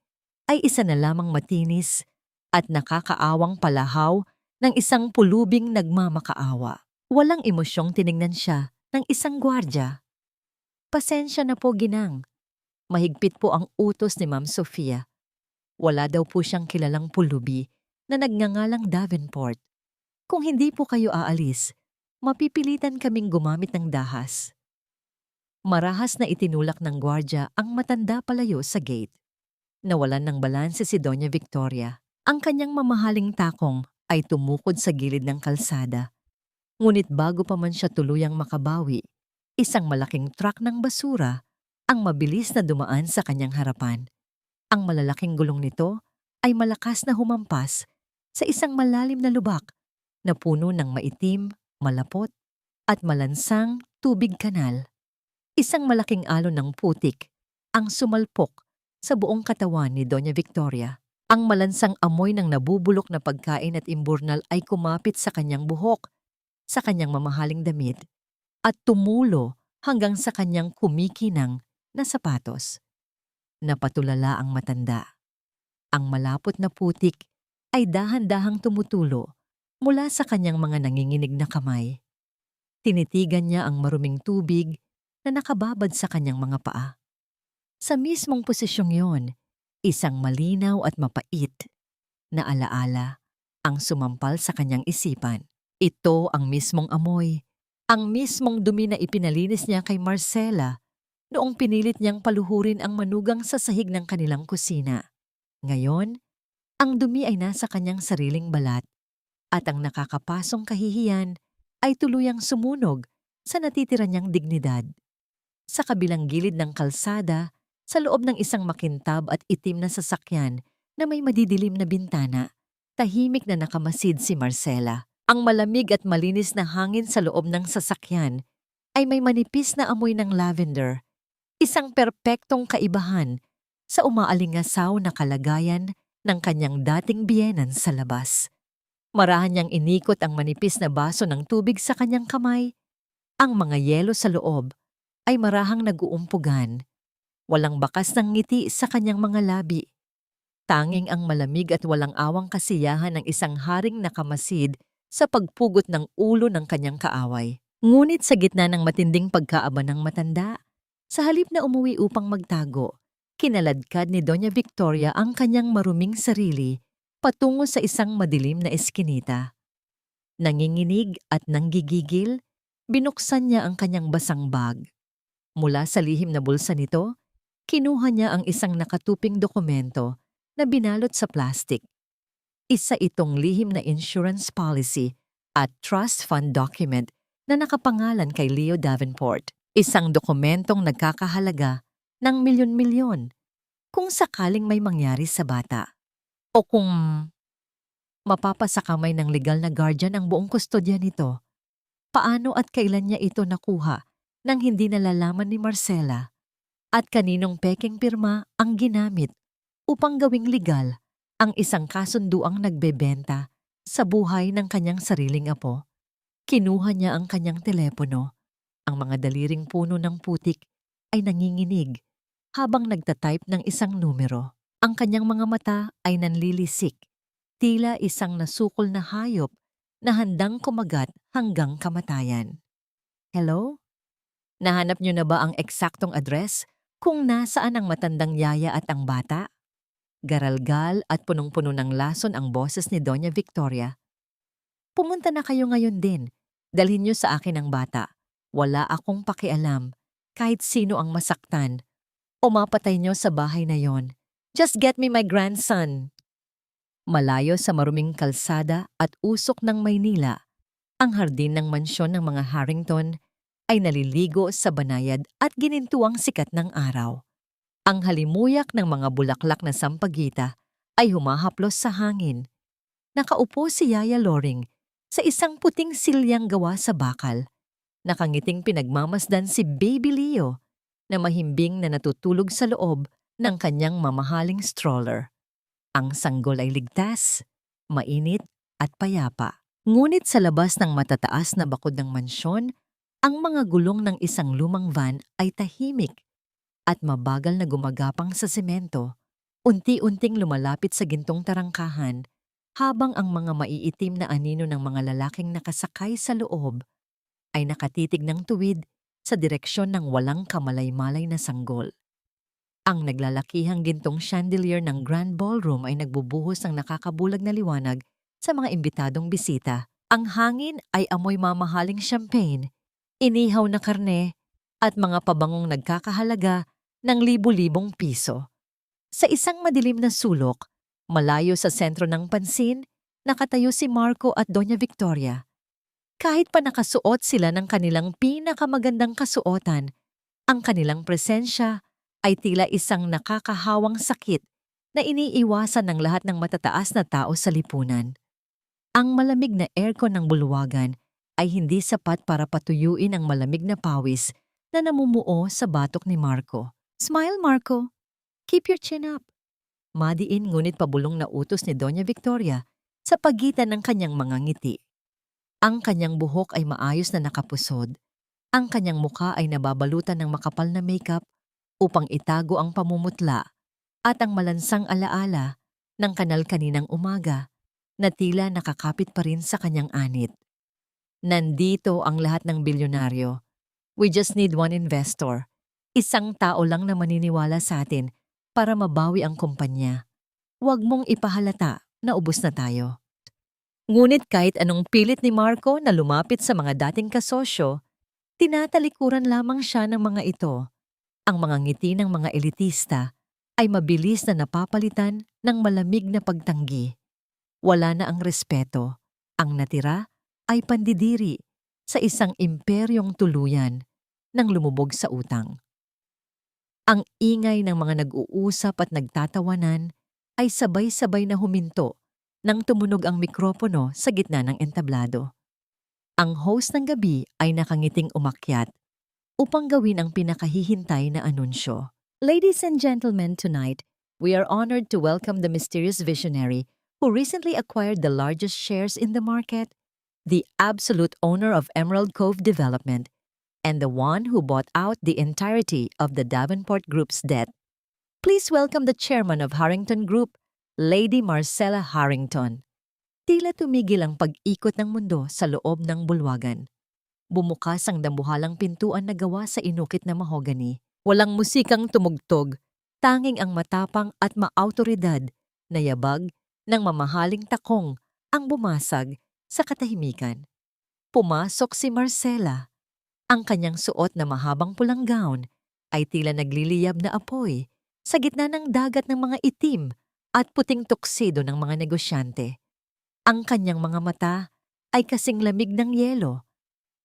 [SPEAKER 1] ay isa na lamang matinis at nakakaawang palahaw ng isang pulubing nagmamakaawa. Walang emosyong tiningnan siya ng isang gwardya. Pasensya na po, ginang. Mahigpit po ang utos ni Ma'am Sofia. Wala daw po siyang kilalang pulubi na nagngangalang Davenport. Kung hindi po kayo aalis, mapipilitan kaming gumamit ng dahas. Marahas na itinulak ng gwardya ang matanda palayo sa gate. Nawalan ng balanse si Doña Victoria. Ang kanyang mamahaling takong ay tumukod sa gilid ng kalsada. Ngunit bago pa man siya tuluyang makabawi, isang malaking truck ng basura ang mabilis na dumaan sa kanyang harapan. Ang malalaking gulong nito ay malakas na humampas sa isang malalim na lubak na puno ng maitim, malapot at malansang tubig kanal. Isang malaking alon ng putik ang sumalpok sa buong katawan ni Doña Victoria. Ang malansang amoy ng nabubulok na pagkain at imburnal ay kumapit sa kanyang buhok, sa kanyang mamahaling damit, at tumulo hanggang sa kanyang kumikinang na sapatos. Napatulala ang matanda. Ang malapot na putik ay dahan-dahang tumutulo mula sa kanyang mga nanginginig na kamay. Tinitigan niya ang maruming tubig na nakababad sa kanyang mga paa. Sa mismong posisyong yon, isang malinaw at mapait na alaala ang sumampal sa kanyang isipan. Ito ang mismong amoy, ang mismong dumi na ipinalinis niya kay Marcela noong pinilit niyang paluhurin ang manugang sa sahig ng kanilang kusina. Ngayon, ang dumi ay nasa kanyang sariling balat at ang nakakapasong kahihiyan ay tuluyang sumunog sa natitira niyang dignidad. Sa kabilang gilid ng kalsada, sa loob ng isang makintab at itim na sasakyan na may madidilim na bintana, tahimik na nakamasid si Marcela. Ang malamig at malinis na hangin sa loob ng sasakyan ay may manipis na amoy ng lavender, isang perpektong kaibahan sa umaalingasaw na kalagayan ng kanyang dating biyenan sa labas. Marahan niyang inikot ang manipis na baso ng tubig sa kanyang kamay. Ang mga yelo sa loob ay marahang nag-uumpugan. Walang bakas ng ngiti sa kanyang mga labi. Tanging ang malamig at walang awang kasiyahan ng isang haring nakamasid sa pagpugot ng ulo ng kanyang kaaway. Ngunit sa gitna ng matinding pagkaaba ng matanda, sa halip na umuwi upang magtago, kinaladkad ni Doña Victoria ang kanyang maruming sarili patungo sa isang madilim na eskinita. Nanginginig at nanggigigil, binuksan niya ang kanyang basang bag. Mula sa lihim na bulsa nito, kinuha niya ang isang nakatuping dokumento na binalot sa plastik. Isa itong lihim na insurance policy at trust fund document na nakapangalan kay Leo Davenport. Isang dokumentong nagkakahalaga ng milyon-milyon kung sakaling may mangyari sa bata. O kung mapapasakamay ng legal na guardian ang buong kustodya nito, paano at kailan niya ito nakuha nang hindi nalalaman ni Marcela? At kaninong peking pirma ang ginamit upang gawing legal ang isang kasunduang nagbebenta sa buhay ng kanyang sariling apo? Kinuha niya ang kanyang telepono. Ang mga daliring puno ng putik ay nanginginig habang nagtatype ng isang numero. Ang kanyang mga mata ay nanlilisik, tila isang nasukol na hayop na handang kumagat hanggang kamatayan. Hello? Nahanap niyo na ba ang eksaktong address kung nasaan ang matandang yaya at ang bata? Garalgal at punong-puno ng lason ang boses ni Doña Victoria. Pumunta na kayo ngayon din. Dalhin niyo sa akin ang bata. Wala akong pakialam kahit sino ang masaktan o mapatay niyo sa bahay na yon. Just get me my grandson. Malayo sa maruming kalsada at usok ng Maynila, ang hardin ng mansyon ng mga Harrington ay naliligo sa banayad at ginintuang sikat ng araw. Ang halimuyak ng mga bulaklak na sampagita ay humahaplos sa hangin. Nakaupo si Yaya Loring sa isang puting silyang gawa sa bakal. Nakangiting pinagmamasdan si Baby Leo na mahimbing na natutulog sa loob ng kanyang mamahaling stroller. Ang sanggol ay ligtas, mainit at payapa. Ngunit sa labas ng matataas na bakod ng mansyon, ang mga gulong ng isang lumang van ay tahimik at mabagal na gumagapang sa semento. Unti-unting lumalapit sa gintong tarangkahan habang ang mga maiitim na anino ng mga lalaking nakasakay sa loob ay nakatitig ng tuwid sa direksyon ng walang kamalay-malay na sanggol. Ang naglalakihang gintong chandelier ng Grand Ballroom ay nagbubuhos ng nakakabulag na liwanag sa mga imbitadong bisita. Ang hangin ay amoy mamahaling champagne, inihaw na karne, at mga pabangong nagkakahalaga ng libu-libong piso. Sa isang madilim na sulok, malayo sa sentro ng pansin, nakatayo si Marco at Doña Victoria. Kahit pa nakasuot sila ng kanilang pinakamagandang kasuotan, ang kanilang presensya ay tila isang nakakahawang sakit na iniiwasan ng lahat ng matataas na tao sa lipunan. Ang malamig na aircon ng bulwagan ay hindi sapat para patuyuin ang malamig na pawis na namumuo sa batok ni Marco. "Smile, Marco. Keep your chin up." Madiin ngunit pabulong na utos ni Doña Victoria sa pagitan ng kanyang mga ngiti. Ang kanyang buhok ay maayos na nakapusod. Ang kanyang mukha ay nababalutan ng makapal na makeup upang itago ang pamumutla at ang malansang alaala ng kanal kaninang umaga na tila nakakapit pa rin sa kanyang anit. Nandito ang lahat ng bilyonaryo. We just need one investor. Isang tao lang na maniniwala sa atin para mabawi ang kumpanya. Huwag mong ipahalata na ubos na tayo. Ngunit kahit anong pilit ni Marco na lumapit sa mga dating kasosyo, tinatalikuran lamang siya ng mga ito. Ang mga ngiti ng mga elitista ay mabilis na napapalitan ng malamig na pagtanggi. Wala na ang respeto. Ang natira ay pandidiri sa isang imperyong tuluyan nang lumubog sa utang. Ang ingay ng mga nag-uusap at nagtatawanan ay sabay-sabay na huminto nang tumunog ang mikropono sa gitna ng entablado. Ang host ng gabi ay nakangiting umakyat upang gawin ang pinakahihintay na anunsyo. "Ladies and gentlemen, tonight, we are honored to welcome the mysterious visionary who recently acquired the largest shares in the market, the absolute owner of Emerald Cove Development, and the one who bought out the entirety of the Davenport Group's debt. Please welcome the chairman of Harrington Group, Lady Marcella Harrington." Tila tumigil ang pag-ikot ng mundo sa loob ng bulwagan. Bumukas ang dambuhalang pintuan na gawa sa inukit na mahogany. Walang musikang tumugtog, tanging ang matapang at maautoridad na yabag ng mamahaling takong ang bumasag sa katahimikan. Pumasok si Marcella. Ang kanyang suot na mahabang pulang gown ay tila nagliliyab na apoy sa gitna ng dagat ng mga itim at puting tuksido ng mga negosyante. Ang kanyang mga mata ay kasing lamig ng yelo.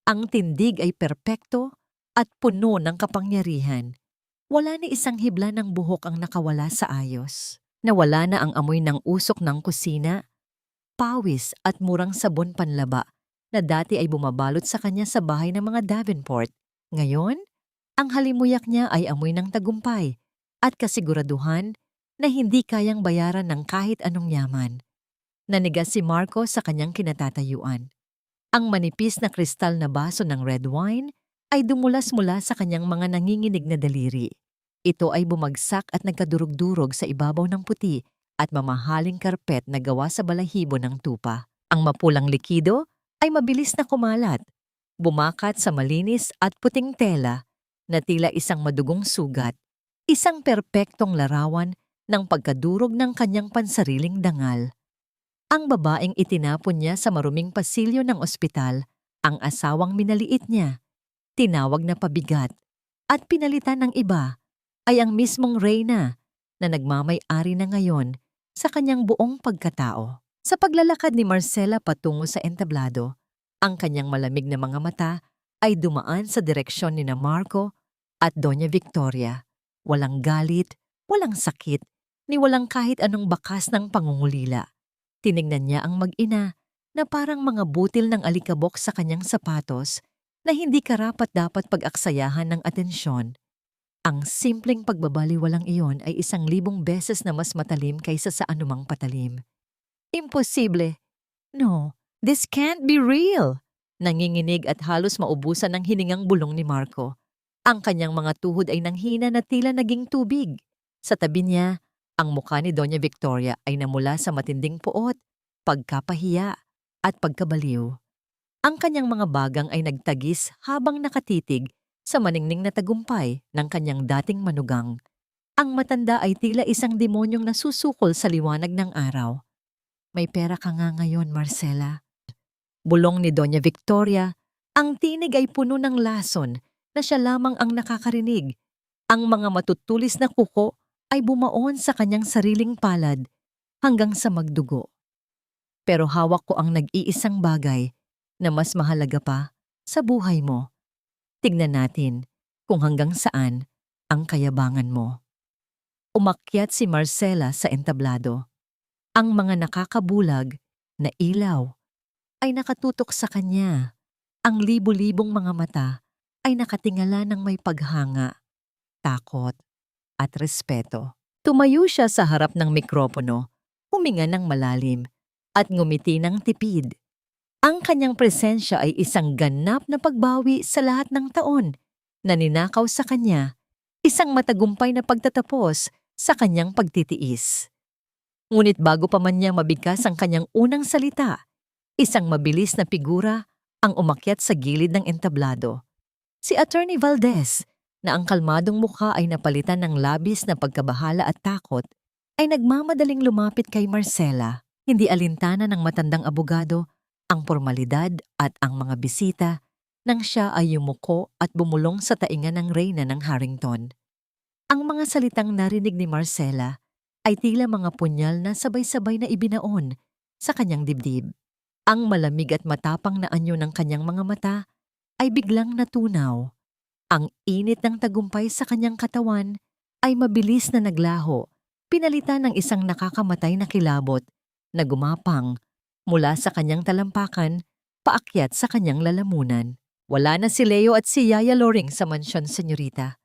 [SPEAKER 1] Ang tindig ay perpekto at puno ng kapangyarihan. Wala ni isang hibla ng buhok ang nakawala sa ayos. Nawala na ang amoy ng usok ng kusina, pawis at murang sabon panlaba na dati ay bumabalot sa kanya sa bahay ng mga Davenport. Ngayon, ang halimuyak niya ay amoy ng tagumpay at kasiguraduhan na hindi kayang bayaran ng kahit anong yaman. Nanigas si Marco sa kanyang kinatatayuan. Ang manipis na kristal na baso ng red wine ay dumulas mula sa kanyang mga nanginginig na daliri. Ito ay bumagsak at nagkadurog-durog sa ibabaw ng puti at mamahaling karpet na gawa sa balahibo ng tupa. Ang mapulang likido ay mabilis na kumalat, bumakat sa malinis at puting tela na tila isang madugong sugat, isang perpektong larawan ng pagkadurog ng kanyang pansariling dangal. Ang babaeng itinapon niya sa maruming pasilyo ng ospital, ang asawang minaliit niya, tinawag na pabigat, at pinalitan ng iba, ay ang mismong Reyna na nagmamay-ari na ngayon sa kanyang buong pagkatao. Sa paglalakad ni Marcella patungo sa entablado, ang kanyang malamig na mga mata ay dumaan sa direksyon ni na Marco at Doña Victoria. Walang galit, walang sakit, ni walang kahit anong bakas ng pangungulila. Tinignan niya ang mag-ina na parang mga butil ng alikabok sa kanyang sapatos na hindi karapat-dapat pag-aksayahan ng atensyon. Ang simpleng pagbabaliwalang iyon ay 1,000 beses na mas matalim kaysa sa anumang patalim. Imposible. No, this can't be real. Nanginginig at halos maubusan ng hiningang bulong ni Marco. Ang kanyang mga tuhod ay nanghina na tila naging tubig. Sa tabi niya, ang mukha ni Doña Victoria ay namula sa matinding puot, pagkapahiya, at pagkabaliw. Ang kanyang mga bagang ay nagtagis habang nakatitig sa maningning na tagumpay ng kanyang dating manugang. Ang matanda ay tila isang demonyong nasusukol sa liwanag ng araw. May pera ka nga ngayon, Marcela. Bulong ni Doña Victoria, ang tinig ay puno ng lason na siya lamang ang nakakarinig. Ang mga matutulis na kuko ay bumaon sa kanyang sariling palad hanggang sa magdugo. Pero hawak ko ang nag-iisang bagay na mas mahalaga pa sa buhay mo. Tignan natin kung hanggang saan ang kayabangan mo. Umakyat si Marcela sa entablado. Ang mga nakakabulag na ilaw ay nakatutok sa kanya. Ang libu-libong mga mata ay nakatingala ng may paghanga, takot, at respeto. Tumayo siya sa harap ng mikropono, huminga ng malalim, at ngumiti ng tipid. Ang kanyang presensya ay isang ganap na pagbawi sa lahat ng taon na ninakaw sa kanya, isang matagumpay na pagtatapos sa kanyang pagtitiis. Ngunit bago pa man niya mabigkas ang kanyang unang salita, isang mabilis na figura ang umakyat sa gilid ng entablado. Si Attorney Valdez, na ang kalmadong mukha ay napalitan ng labis na pagkabahala at takot, ay nagmamadaling lumapit kay Marcela. Hindi alintana ng matandang abogado ang formalidad at ang mga bisita nang siya ay yumuko at bumulong sa tainga ng reyna ng Harrington. Ang mga salitang narinig ni Marcela ay tila mga punyal na sabay-sabay na ibinaon sa kanyang dibdib. Ang malamig at matapang na anyo ng kanyang mga mata ay biglang natunaw. Ang init ng tagumpay sa kanyang katawan ay mabilis na naglaho, pinalitan ng isang nakakamatay na kilabot na gumapang mula sa kanyang talampakan, paakyat sa kanyang lalamunan. Wala na si Leo at si Yaya Loring sa mansyon, senyorita.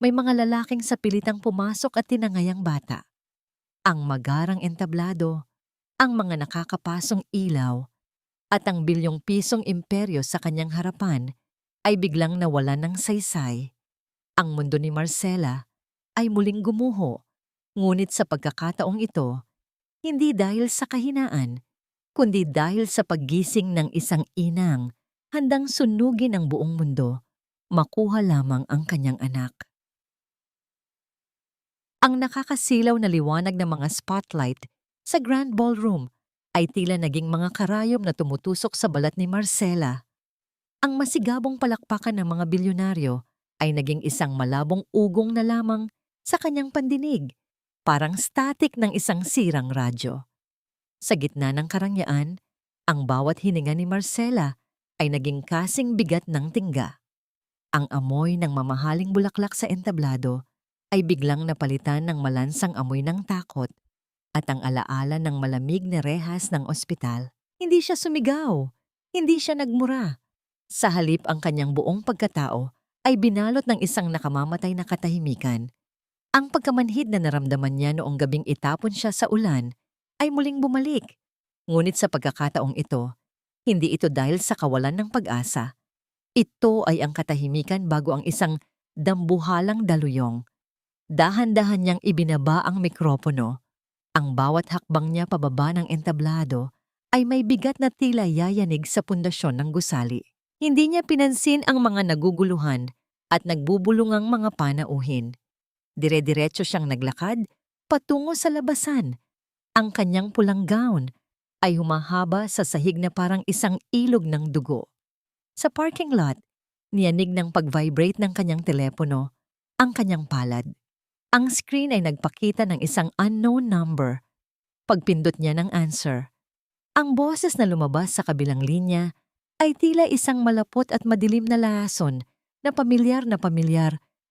[SPEAKER 1] May mga lalaking sa pilitang pumasok at tinangay ang bata. Ang magarang entablado, ang mga nakakapasong ilaw, at ang bilyong-pisong imperyo sa kanyang harapan ay biglang nawalan ng saysay. Ang mundo ni Marcela ay muling gumuho, ngunit sa pagkakataong ito, hindi dahil sa kahinaan, kundi dahil sa paggising ng isang inang handang sunugin ang buong mundo, makuha lamang ang kanyang anak. Ang nakakasilaw na liwanag ng mga spotlight sa Grand Ballroom ay tila naging mga karayom na tumutusok sa balat ni Marcela. Ang masigabong palakpakan ng mga bilyonaryo ay naging isang malabong ugong na lamang sa kanyang pandinig, parang static ng isang sirang radyo. Sa gitna ng karangyaan, ang bawat hininga ni Marcela ay naging kasing bigat ng tingga. Ang amoy ng mamahaling bulaklak sa entablado ay biglang napalitan ng malansang amoy ng takot at ang alaala ng malamig na rehas ng ospital. Hindi siya sumigaw, hindi siya nagmura. Sa halip ang kanyang buong pagkatao ay binalot ng isang nakamamatay na katahimikan. Ang pagkamanhid na naramdaman niya noong gabing itapon siya sa ulan ay muling bumalik. Ngunit sa pagkakataong ito, hindi ito dahil sa kawalan ng pag-asa. Ito ay ang katahimikan bago ang isang dambuhalang daluyong. Dahan-dahan niyang ibinaba ang mikropono. Ang bawat hakbang niya pababa ng entablado ay may bigat na tila yayanig sa pundasyon ng gusali. Hindi niya pinansin ang mga naguguluhan at nagbubulungang mga panauhin. Dire-diretso siyang naglakad patungo sa labasan. Ang kanyang pulang gown ay humahaba sa sahig na parang isang ilog ng dugo. Sa parking lot, niyanig ng pag-vibrate ng kanyang telepono ang kanyang palad. Ang screen ay nagpakita ng isang unknown number. Pagpindot niya ng answer, ang boses na lumabas sa kabilang linya ay tila isang malapot at madilim na lason na pamilyar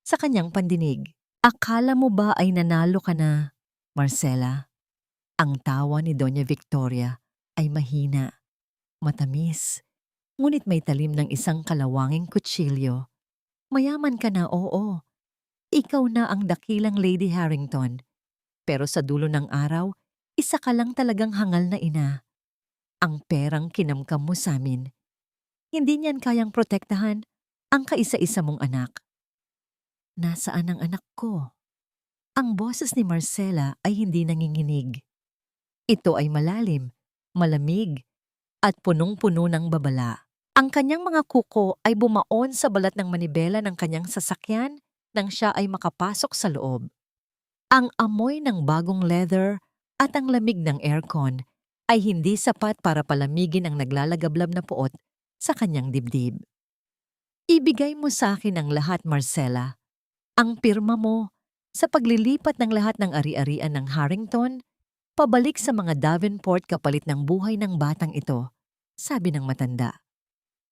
[SPEAKER 1] sa kanyang pandinig. Akala mo ba ay nanalo ka na, Marcela? Ang tawa ni Doña Victoria ay mahina, matamis, ngunit may talim ng isang kalawanging kutsilyo. Mayaman ka na, oo. Ikaw na ang dakilang Lady Harrington. Pero sa dulo ng araw, isa ka lang talagang hangal na ina. Ang perang kinamkam mo samin. Hindi niyan kayang protektahan ang kaisa-isa mong anak. Nasaan ang anak ko? Ang boses ni Marcela ay hindi nanginginig. Ito ay malalim, malamig, at punong-puno ng babala. Ang kanyang mga kuko ay bumaon sa balat ng manibela ng kanyang sasakyan nang siya ay makapasok sa loob. Ang amoy ng bagong leather at ang lamig ng aircon ay hindi sapat para palamigin ang naglalagablab na puot sa kanyang dibdib. Ibigay mo sa akin ang lahat, Marcela. Ang pirma mo sa paglilipat ng lahat ng ari-arian ng Harrington, pabalik sa mga Davenport kapalit ng buhay ng batang ito, sabi ng matanda.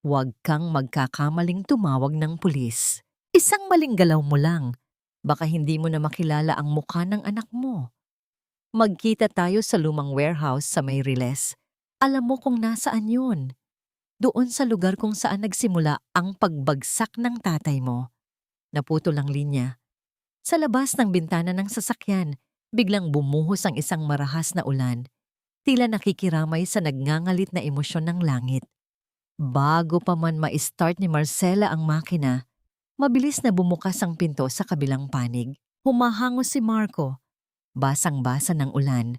[SPEAKER 1] Huwag kang magkakamaling tumawag ng pulis. Isang maling galaw mo lang. Baka hindi mo na makilala ang mukha ng anak mo. Magkita tayo sa lumang warehouse sa Mayriles. Alam mo kung nasaan yun. Doon sa lugar kung saan nagsimula ang pagbagsak ng tatay mo. Naputol ang linya. Sa labas ng bintana ng sasakyan, biglang bumuhos ang isang marahas na ulan. Tila nakikiramay sa nagngangalit na emosyon ng langit. Bago pa man ma-start ni Marcela ang makina, mabilis na bumukas ang pinto sa kabilang panig. Humahangos si Marco. Basang-basa ng ulan.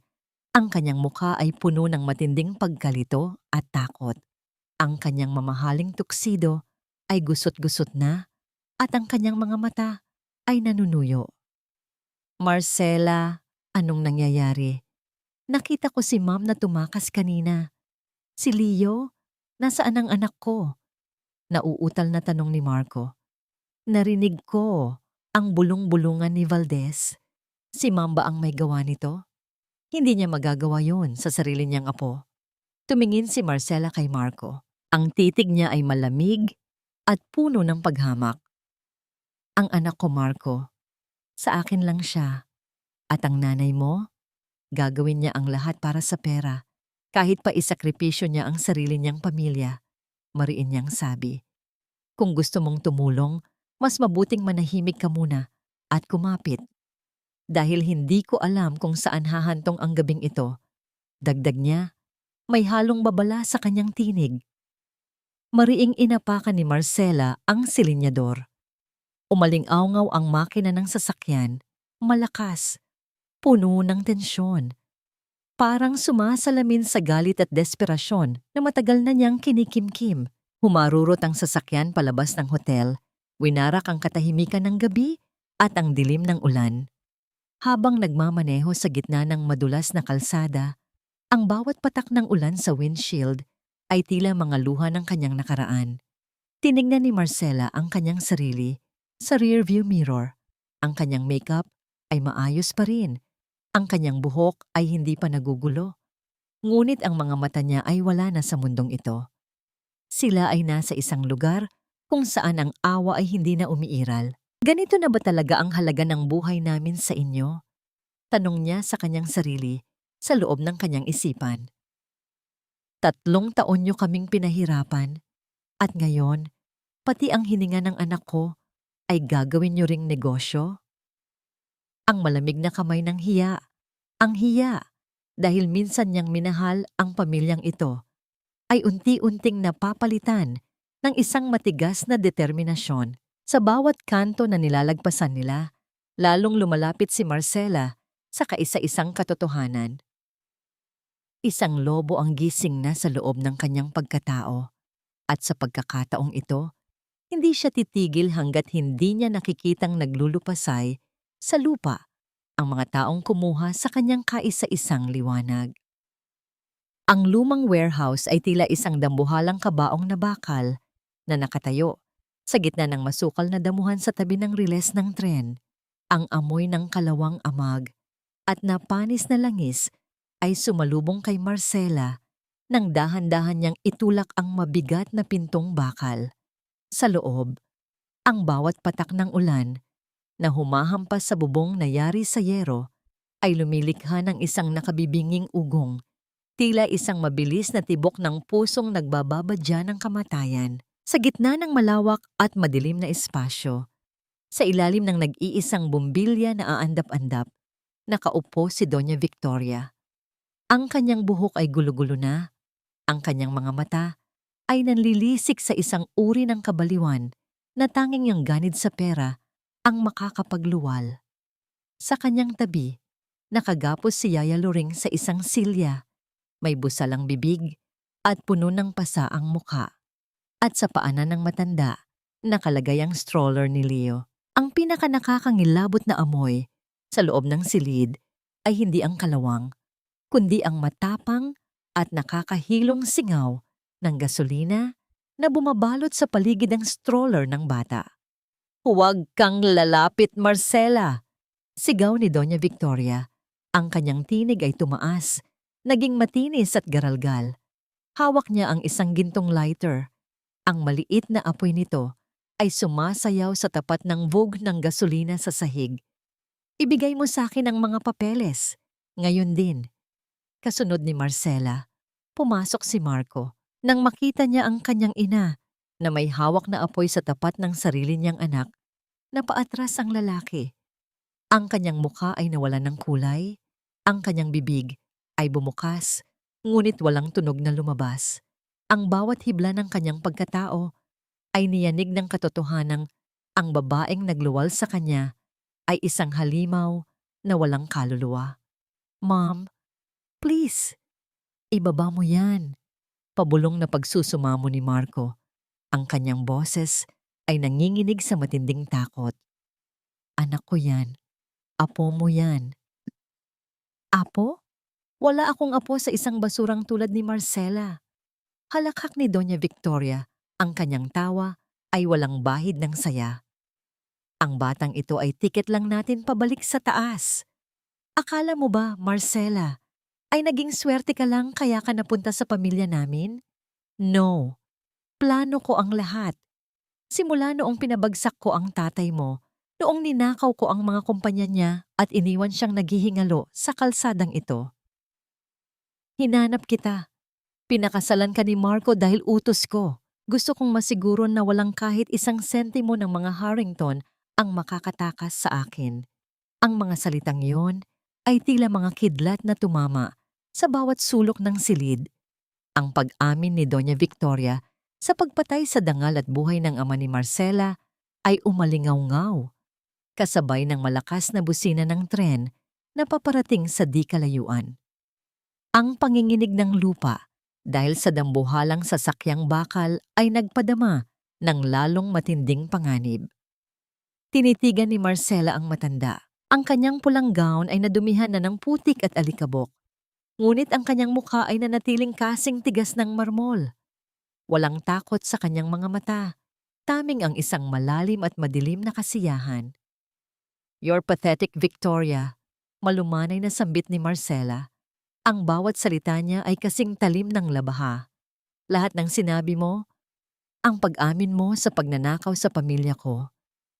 [SPEAKER 1] Ang kanyang mukha ay puno ng matinding pagkalito at takot. Ang kanyang mamahaling tuksido ay gusot-gusot na at ang kanyang mga mata ay nanunuyo. Marcela, anong nangyayari? Nakita ko si Ma'am na tumakas kanina. Si Leo, nasaan ang anak ko? Nauutal na tanong ni Marco. Narinig ko ang bulong-bulungan ni Valdez. Si Ma'am ba ang may gawa nito? Hindi niya magagawa yon sa sarili niyang apo. Tumingin si Marcela kay Marco. Ang titig niya ay malamig at puno ng paghamak. Ang anak ko, Marco, sa akin lang siya. At ang nanay mo, gagawin niya ang lahat para sa pera, kahit pa isakripisyo niya ang sarili niyang pamilya. Mariin niyang sabi. Kung gusto mong tumulong, mas mabuting manahimik ka muna at kumapit. Dahil hindi ko alam kung saan hahantong ang gabing ito. Dagdag niya, may halong babala sa kanyang tinig. Mariing inapakan ni Marcela ang silinyador. Umaling-awngaw ang makina ng sasakyan, malakas, puno ng tensyon. Parang sumasalamin sa galit at desperasyon na matagal na niyang kinikimkim. Humarurot ang sasakyan palabas ng hotel, winarak ang katahimikan ng gabi at ang dilim ng ulan. Habang nagmamaneho sa gitna ng madulas na kalsada, ang bawat patak ng ulan sa windshield ay tila mga luha ng kanyang nakaraan. Tinignan ni Marcela ang kanyang sarili sa rearview mirror. Ang kanyang makeup ay maayos pa rin. Ang kanyang buhok ay hindi pa nagugulo. Ngunit ang mga mata niya ay wala na sa mundong ito. Sila ay nasa isang lugar kung saan ang awa ay hindi na umiiral. Ganito na ba talaga ang halaga ng buhay namin sa inyo? Tanong niya sa kanyang sarili sa loob ng kanyang isipan. 3 taon niyo kaming pinahirapan at ngayon, pati ang hininga ng anak ko ay gagawin niyo ring negosyo? Ang malamig na kamay ng hiya. Ang hiya dahil minsan niyang minahal ang pamilyang ito ay unti-unting napapalitan ng isang matigas na determinasyon. Sa bawat kanto na nilalagpasan nila, lalong lumalapit si Marcela sa kaisa-isang katotohanan. Isang lobo ang gising na sa loob ng kanyang pagkatao. At sa pagkakataong ito, hindi siya titigil hanggat hindi niya nakikitang naglulupasay sa lupa ang mga taong kumuha sa kanyang kaisa-isang liwanag. Ang lumang warehouse ay tila isang dambuhalang kabaong na bakal na nakatayo sa gitna ng masukal na damuhan sa tabi ng riles ng tren. Ang amoy ng kalawang amag at napanis na langis ay sumalubong kay Marcela nang dahan-dahan niyang itulak ang mabigat na pintong bakal. Sa loob, ang bawat patak ng ulan na humahampas sa bubong na yari sa yero ay lumilikha ng isang nakabibinging ugong Tila isang mabilis na tibok ng pusong nagbababadya ng kamatayan. Sa gitna ng malawak at madilim na espasyo, sa ilalim ng nag-iisang bumbilya na aandap-andap, nakaupo si Doña Victoria. Ang kanyang buhok ay gulo-gulo na, ang kanyang mga mata ay nanlilisik sa isang uri ng kabaliwan na tanging yung ganid sa pera ang makakapagluwal. Sa kanyang tabi, nakagapos si Yaya Luring sa isang silya, may busalang bibig at puno ng pasa ang muka. At sa paanan ng matanda, nakalagay ang stroller ni Leo. Ang pinakanakakangilabot na amoy sa loob ng silid ay hindi ang kalawang, kundi ang matapang at nakakahilong singaw ng gasolina na bumabalot sa paligid ng stroller ng bata. "Huwag kang lalapit, Marcela!" Sigaw ni Doña Victoria. Ang kanyang tinig ay tumaas, naging matinis at garalgal. Hawak niya ang isang gintong lighter. Ang maliit na apoy nito ay sumasayaw sa tapat ng vog ng gasolina sa sahig. "Ibigay mo sa akin ang mga papeles. Ngayon din." Kasunod ni Marcela, pumasok si Marco nang makita niya ang kanyang ina na may hawak na apoy sa tapat ng sarili niyang anak. Napaatras ang lalaki. Ang kanyang mukha ay nawalan ng kulay, ang kanyang bibig ay bumukas, ngunit walang tunog na lumabas. Ang bawat hibla ng kanyang pagkatao ay niyanig ng katotohanang ang babaeng nagluwal sa kanya ay isang halimaw na walang kaluluwa. "Mom, please, ibaba mo yan." Pabulong na pagsusumamo ni Marco. Ang kanyang boses ay nanginginig sa matinding takot. "Anak ko yan. Apo mo yan." "Apo? Wala akong apo sa isang basurang tulad ni Marcela." Halakhak ni Doña Victoria, ang kanyang tawa ay walang bahid ng saya. "Ang batang ito ay tiket lang natin pabalik sa taas. Akala mo ba, Marcela, ay naging swerte ka lang kaya ka napunta sa pamilya namin? No. Plano ko ang lahat. Simula noong pinabagsak ko ang tatay mo, noong ninakaw ko ang mga kumpanya niya at iniwan siyang naghihingalo sa kalsadang ito. Hinanap kita. Pinakasalan ka ni Marco dahil utos ko. Gusto kong masiguro na walang kahit isang sentimo ng mga Harrington ang makakatakas sa akin." Ang mga salitang iyon ay tila mga kidlat na tumama sa bawat sulok ng silid. Ang pag-amin ni Doña Victoria sa pagpatay sa dangal at buhay ng ama ni Marcela ay umalingaw-ngaw, kasabay ng malakas na busina ng tren na paparating sa di kalayuan. Ang panginginig ng lupa dahil sa dambuhalang sasakyang bakal ay nagpadama ng lalong matinding panganib. Tinitigan ni Marcela ang matanda. Ang kanyang pulang gown ay nadumihan na ng putik at alikabok. Ngunit ang kanyang mukha ay nanatiling kasing tigas ng marmol. Walang takot sa kanyang mga mata. Taming ang isang malalim at madilim na kasiyahan. "You're pathetic, Victoria." Malumanay na sambit ni Marcela. Ang bawat salita niya ay kasing talim ng labaha. Lahat ng sinabi mo, ang pag-amin mo sa pagnanakaw sa pamilya ko,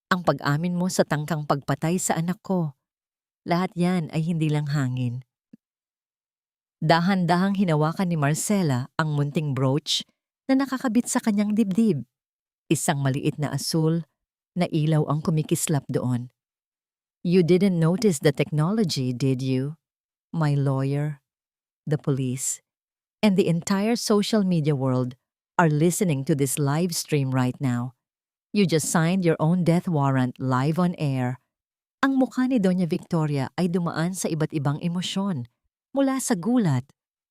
[SPEAKER 1] ang pag-amin mo sa tangkang pagpatay sa anak ko, lahat yan ay hindi lang hangin. Dahan-dahang hinawakan ni Marcela ang munting brooch na nakakabit sa kanyang dibdib. Isang maliit na asul na ilaw ang kumikislap doon. "You didn't notice the technology, did you? My lawyer, the police, and the entire social media world are listening to this live stream right now. You just signed your own death warrant live on air." Ang mukha ni Doña Victoria ay dumaan sa iba't ibang emosyon, mula sa gulat,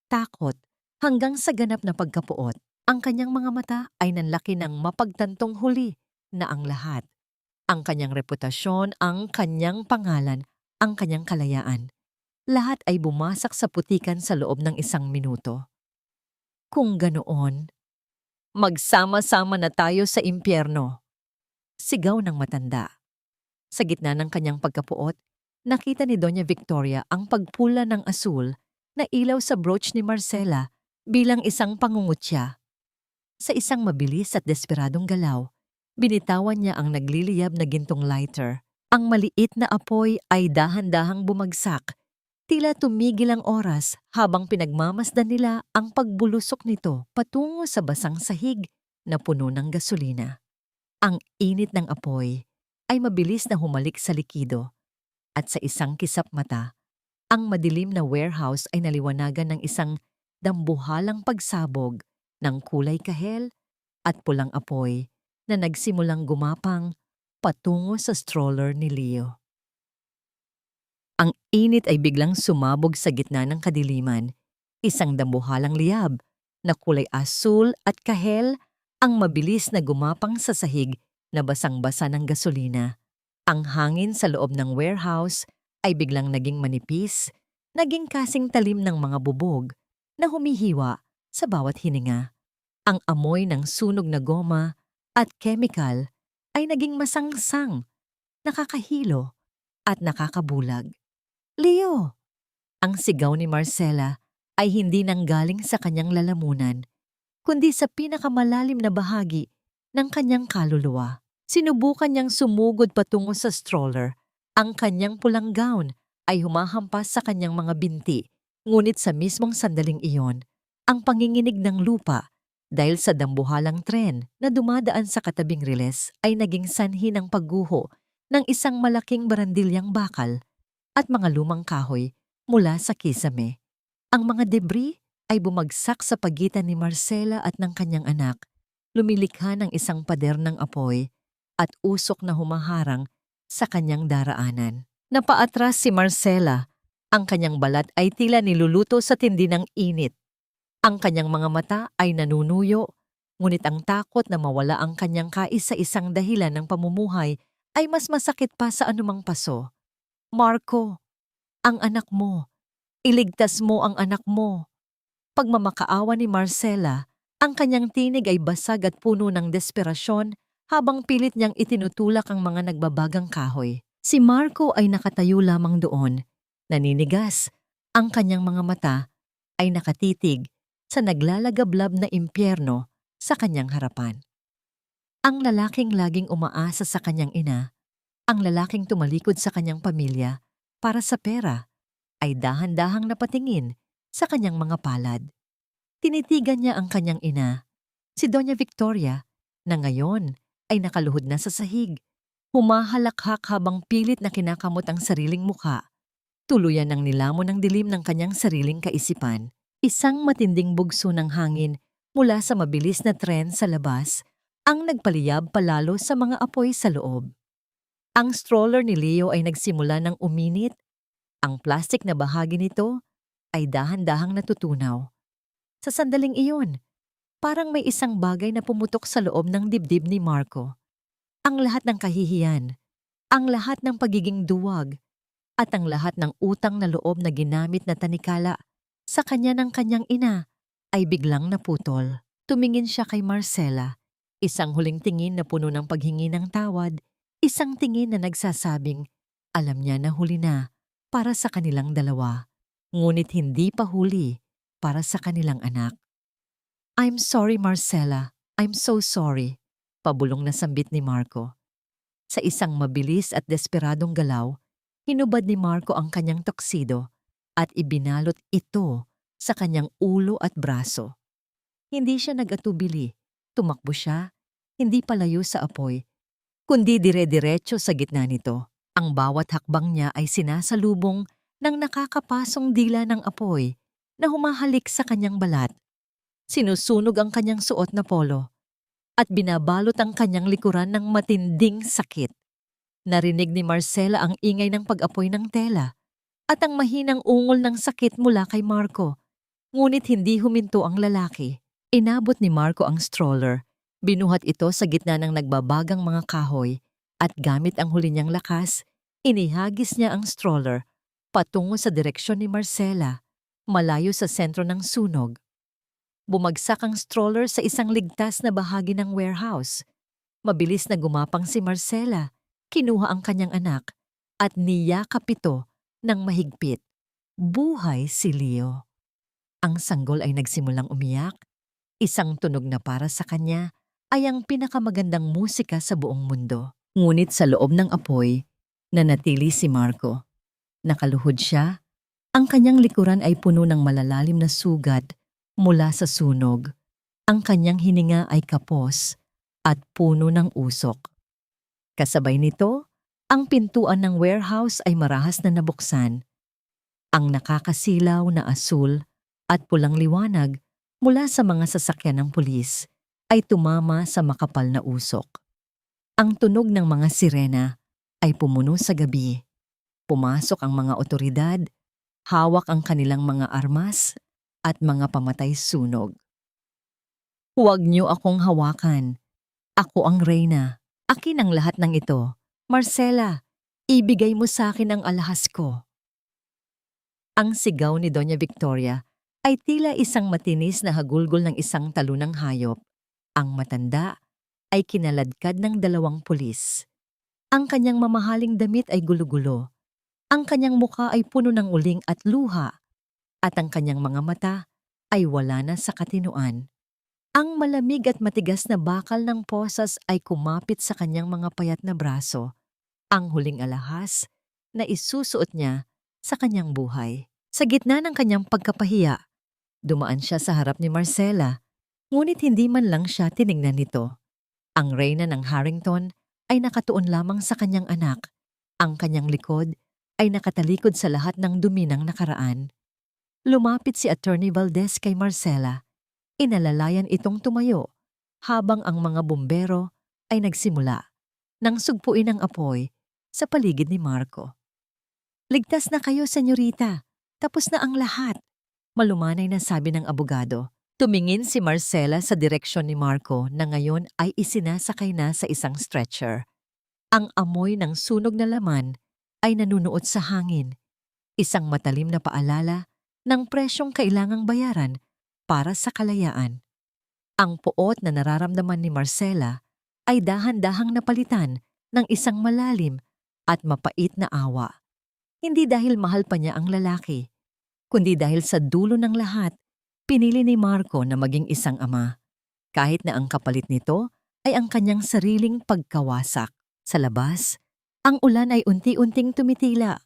[SPEAKER 1] takot, hanggang sa ganap na pagkapuot. Ang kanyang mga mata ay nanlaki ng mapagtantong huli na ang lahat. Ang kanyang reputasyon, ang kanyang pangalan, ang kanyang kalayaan. Lahat ay bumasak sa putikan sa loob ng isang minuto. "Kung ganoon, magsama-sama na tayo sa impyerno." Sigaw ng matanda. Sa gitna ng kanyang pagkapuot, nakita ni Doña Victoria ang pagpula ng asul na ilaw sa brooch ni Marcela bilang isang pangungutya. Sa isang mabilis at desperadong galaw, binitawan niya ang nagliliyab na gintong lighter. Ang maliit na apoy ay dahan-dahang bumagsak, Tila tumigil ang oras habang pinagmamasdan nila ang pagbulusok nito patungo sa basang sahig na puno ng gasolina. Ang init ng apoy ay mabilis na humalik sa likido at sa isang kisap mata, ang madilim na warehouse ay naliwanagan ng isang dambuhalang pagsabog ng kulay kahel at pulang apoy na nagsimulang gumapang patungo sa stroller ni Leo. Ang init ay biglang sumabog sa gitna ng kadiliman. Isang dambuhalang liyab na kulay asul at kahel ang mabilis na gumapang sa sahig na basang-basa ng gasolina. Ang hangin sa loob ng warehouse ay biglang naging manipis, naging kasing talim ng mga bubog na humihiwa sa bawat hininga. Ang amoy ng sunog na goma at chemical ay naging masangsang, nakakahilo at nakakabulag. Leo! Ang sigaw ni Marcela ay hindi nanggaling sa kanyang lalamunan, kundi sa pinakamalalim na bahagi ng kanyang kaluluwa. Sinubukan niyang sumugod patungo sa stroller. Ang kanyang pulang gown ay humahampas sa kanyang mga binti, ngunit sa mismong sandaling iyon, ang panginginig ng lupa dahil sa dambuhalang tren na dumadaan sa katabing riles ay naging sanhi ng pagguho ng isang malaking barandilyang bakal at mga lumang kahoy mula sa kisame. Ang mga debris ay bumagsak sa pagitan ni Marcela at ng kanyang anak, lumilikha ng isang pader ng apoy at usok na humaharang sa kanyang daraanan. Napaatras si Marcela. Ang kanyang balat ay tila niluluto sa tindi ng init. Ang kanyang mga mata ay nanunuyo, ngunit ang takot na mawala ang kanyang kaisa-isang dahilan ng pamumuhay ay mas masakit pa sa anumang paso. Marco, ang anak mo. Iligtas mo ang anak mo. Pagmamakaawa ni Marcela, ang kanyang tinig ay basag at puno ng desperasyon habang pilit niyang itinutulak ang mga nagbabagang kahoy. Si Marco ay nakatayo lamang doon, naninigas. Ang kanyang mga mata ay nakatitig sa naglalagablab na impyerno sa kanyang harapan. Ang lalaking laging umaasa sa kanyang ina, ang lalaking tumalikod sa kanyang pamilya para sa pera, ay dahan-dahang napatingin sa kanyang mga palad. Tinitigan niya ang kanyang ina, si Doña Victoria, na ngayon ay nakaluhod na sa sahig. Humahalakhak habang pilit na kinakamot ang sariling mukha. Tuluyan ng nilamon ng dilim ng kanyang sariling kaisipan. Isang matinding bugso ng hangin mula sa mabilis na tren sa labas ang nagpaliyab palalo sa mga apoy sa loob. Ang stroller ni Leo ay nagsimula ng uminit. Ang plastik na bahagi nito ay dahan-dahang natutunaw. Sa sandaling iyon, parang may isang bagay na pumutok sa loob ng dibdib ni Marco. Ang lahat ng kahihiyan, ang lahat ng pagiging duwag, at ang lahat ng utang na loob na ginamit na tanikala sa kanya ng kanyang ina ay biglang naputol. Tumingin siya kay Marcela, isang huling tingin na puno ng paghingi ng tawad, isang tingin na nagsasabing, alam niya na huli na para sa kanilang dalawa, ngunit hindi pa huli para sa kanilang anak. I'm sorry, Marcela. I'm so sorry, pabulong na sambit ni Marco. Sa isang mabilis at desperadong galaw, hinubad ni Marco ang kanyang tuxedo at ibinalot ito sa kanyang ulo at braso. Hindi siya nag-atubili. Tumakbo siya, hindi palayo sa apoy, kundi dire-diretso sa gitna nito. Ang bawat hakbang niya ay sinasalubong ng nakakapasong dila ng apoy na humahalik sa kanyang balat. Sinusunog ang kanyang suot na polo at binabalot ang kanyang likuran ng matinding sakit. Narinig ni Marcela ang ingay ng pag-apoy ng tela at ang mahinang ungol ng sakit mula kay Marco. Ngunit hindi huminto ang lalaki. Inabot ni Marco ang stroller. Binuhat ito sa gitna ng nagbabagang mga kahoy at gamit ang huli niyang lakas, inihagis niya ang stroller patungo sa direksyon ni Marcela, malayo sa sentro ng sunog. Bumagsak ang stroller sa isang ligtas na bahagi ng warehouse. Mabilis na gumapang si Marcela, kinuha ang kanyang anak at niyakap ito ng mahigpit. Buhay si Leo. Ang sanggol ay nagsimulang umiyak. Isang tunog na para sa kanya ay ang pinakamagandang musika sa buong mundo. Ngunit sa loob ng apoy, nanatili si Marco. Nakaluhod siya, Ang kanyang likuran ay puno ng malalalim na sugat mula sa sunog. Ang kanyang hininga ay kapos at puno ng usok. Kasabay nito, ang pintuan ng warehouse ay marahas na nabuksan. Ang nakakasilaw na asul at pulang liwanag mula sa mga sasakyan ng pulis ay tumama sa makapal na usok. Ang tunog ng mga sirena ay pumuno sa gabi. Pumasok ang mga otoridad, hawak ang kanilang mga armas at mga pamatay sunog. Huwag niyo akong hawakan. Ako ang reyna. Akin ang lahat ng ito. Marcela, ibigay mo sa akin ang alahas ko. Ang sigaw ni Doña Victoria ay tila isang matinis na hagulgol ng isang talunang hayop. Ang matanda ay kinaladkad ng 2 pulis. Ang kanyang mamahaling damit ay gulo-gulo. Ang kanyang muka ay puno ng uling at luha. At ang kanyang mga mata ay wala na sa katinuan. Ang malamig at matigas na bakal ng posas ay kumapit sa kanyang mga payat na braso. Ang huling alahas na isusuot niya sa kanyang buhay. Sa gitna ng kanyang pagkapahiya, dumaan siya sa harap ni Marcela, ngunit hindi man lang siya tiningnan nito. Ang reyna ng Harrington ay nakatuon lamang sa kanyang anak. Ang kanyang likod ay nakatalikod sa lahat ng dumi ng nakaraan. Lumapit si Attorney Valdez kay Marcela. Inalalayan itong tumayo habang ang mga bumbero ay nagsimula nang sugpuin ang apoy sa paligid ni Marco. "Ligtas na kayo, senyorita. Tapos na ang lahat," malumanay na sabi ng abogado. Tumingin si Marcela sa direksyon ni Marco na ngayon ay isinasakay na sa isang stretcher. Ang amoy ng sunog na laman ay nanunuot sa hangin. Isang matalim na paalala ng presyong kailangang bayaran para sa kalayaan. Ang poot na nararamdaman ni Marcela ay dahan-dahang napalitan ng isang malalim at mapait na awa. Hindi dahil mahal pa niya ang lalaki, kundi dahil sa dulo ng lahat, pinili ni Marco na maging isang ama. Kahit na ang kapalit nito ay ang kanyang sariling pagkawasak. Sa labas, ang ulan ay unti-unting tumitila.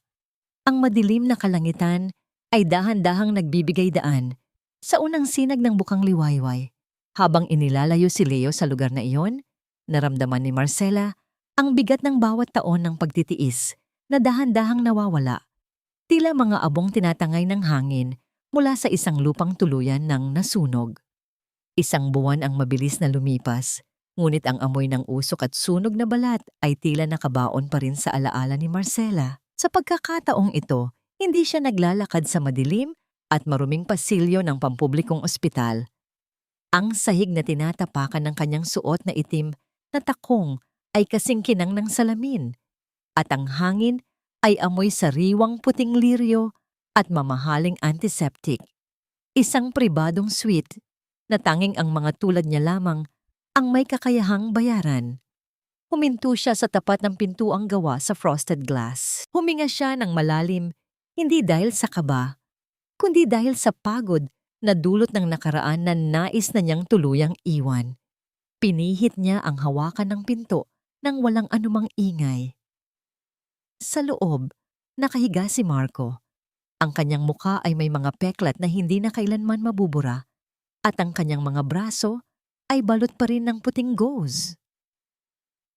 [SPEAKER 1] Ang madilim na kalangitan ay dahan-dahang nagbibigay daan sa unang sinag ng bukang liwayway. Habang inilalayo si Leo sa lugar na iyon, naramdaman ni Marcela ang bigat ng bawat taon ng pagtitiis na dahan-dahang nawawala. Tila mga abong tinatangay ng hangin mula sa isang lupang tuluyan ng nasunog. Isang buwan ang mabilis na lumipas, ngunit ang amoy ng usok at sunog na balat ay tila nakabaon pa rin sa alaala ni Marcela. Sa pagkakataong ito, hindi siya naglalakad sa madilim at maruming pasilyo ng pampublikong ospital. Ang sahig na tinatapakan ng kanyang suot na itim na takong ay kasing kinang ng salamin, at ang hangin ay amoy sariwang puting liryo at mamahaling antiseptic. Isang pribadong suite na tanging ang mga tulad niya lamang ang may kakayahang bayaran. Huminto siya sa tapat ng pintuang gawa sa frosted glass. Huminga siya ng malalim, hindi dahil sa kaba, kundi dahil sa pagod na dulot ng nakaraan na nais na niyang tuluyang iwan. Pinihit niya ang hawakan ng pinto nang walang anumang ingay. Sa loob, nakahiga si Marco. Ang kanyang muka ay may mga peklat na hindi na kailanman mabubura, at ang kanyang mga braso ay balot pa rin ng puting gauze.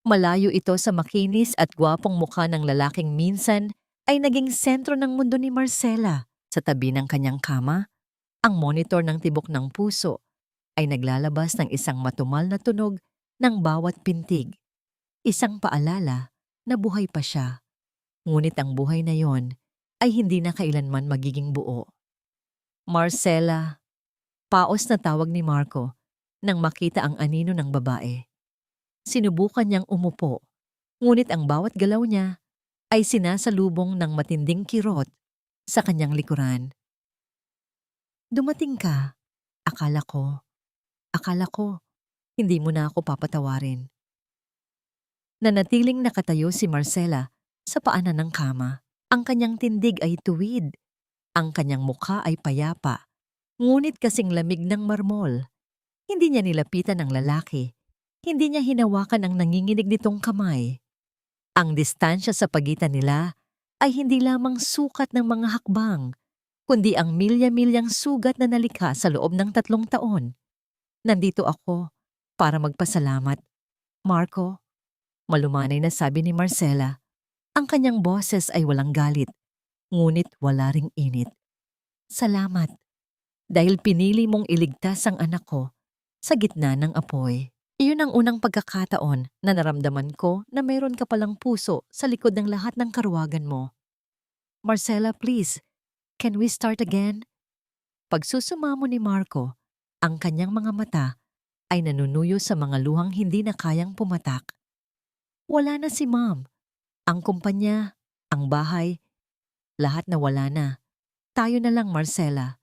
[SPEAKER 1] Malayo ito sa makinis at gwapong mukha ng lalaking minsan ay naging sentro ng mundo ni Marcela. Sa tabi ng kanyang kama, ang monitor ng tibok ng puso ay naglalabas ng isang matumal na tunog ng bawat pintig. Isang paalala na buhay pa siya. Ngunit ang buhay na yon ay hindi na kailanman magiging buo. "Marcela," paos na tawag ni Marco nang makita ang anino ng babae. Sinubukan niyang umupo, ngunit ang bawat galaw niya ay sinasalubong ng matinding kirot sa kanyang likuran. "Dumating ka. Akala ko, hindi mo na ako papatawarin." Nanatiling nakatayo si Marcela sa paanan ng kama. Ang kanyang tindig ay tuwid. Ang kanyang mukha ay payapa, ngunit kasing lamig ng marmol. Hindi niya nilapitan ang lalaki. Hindi niya hinawakan ang nanginginig nitong kamay. Ang distansya sa pagitan nila ay hindi lamang sukat ng mga hakbang, kundi ang milya-milyang sugat na nalikha sa loob ng 3 taon. Nandito ako para magpasalamat. Marco, malumanay na sabi ni Marcela. Ang kanyang boses ay walang galit, ngunit wala ring init. Salamat, dahil pinili mong iligtas ang anak ko sa gitna ng apoy. Iyon ang unang pagkakataon na naramdaman ko na mayroon ka palang puso sa likod ng lahat ng karuwagan mo. Marcela, please, can we start again? Pagsusumamo ni Marco, ang kanyang mga mata ay nanunuyo sa mga luhang hindi na kayang pumatak. Wala na si Mom. Ang kumpanya, ang bahay, lahat na wala na. Tayo na lang, Marcela.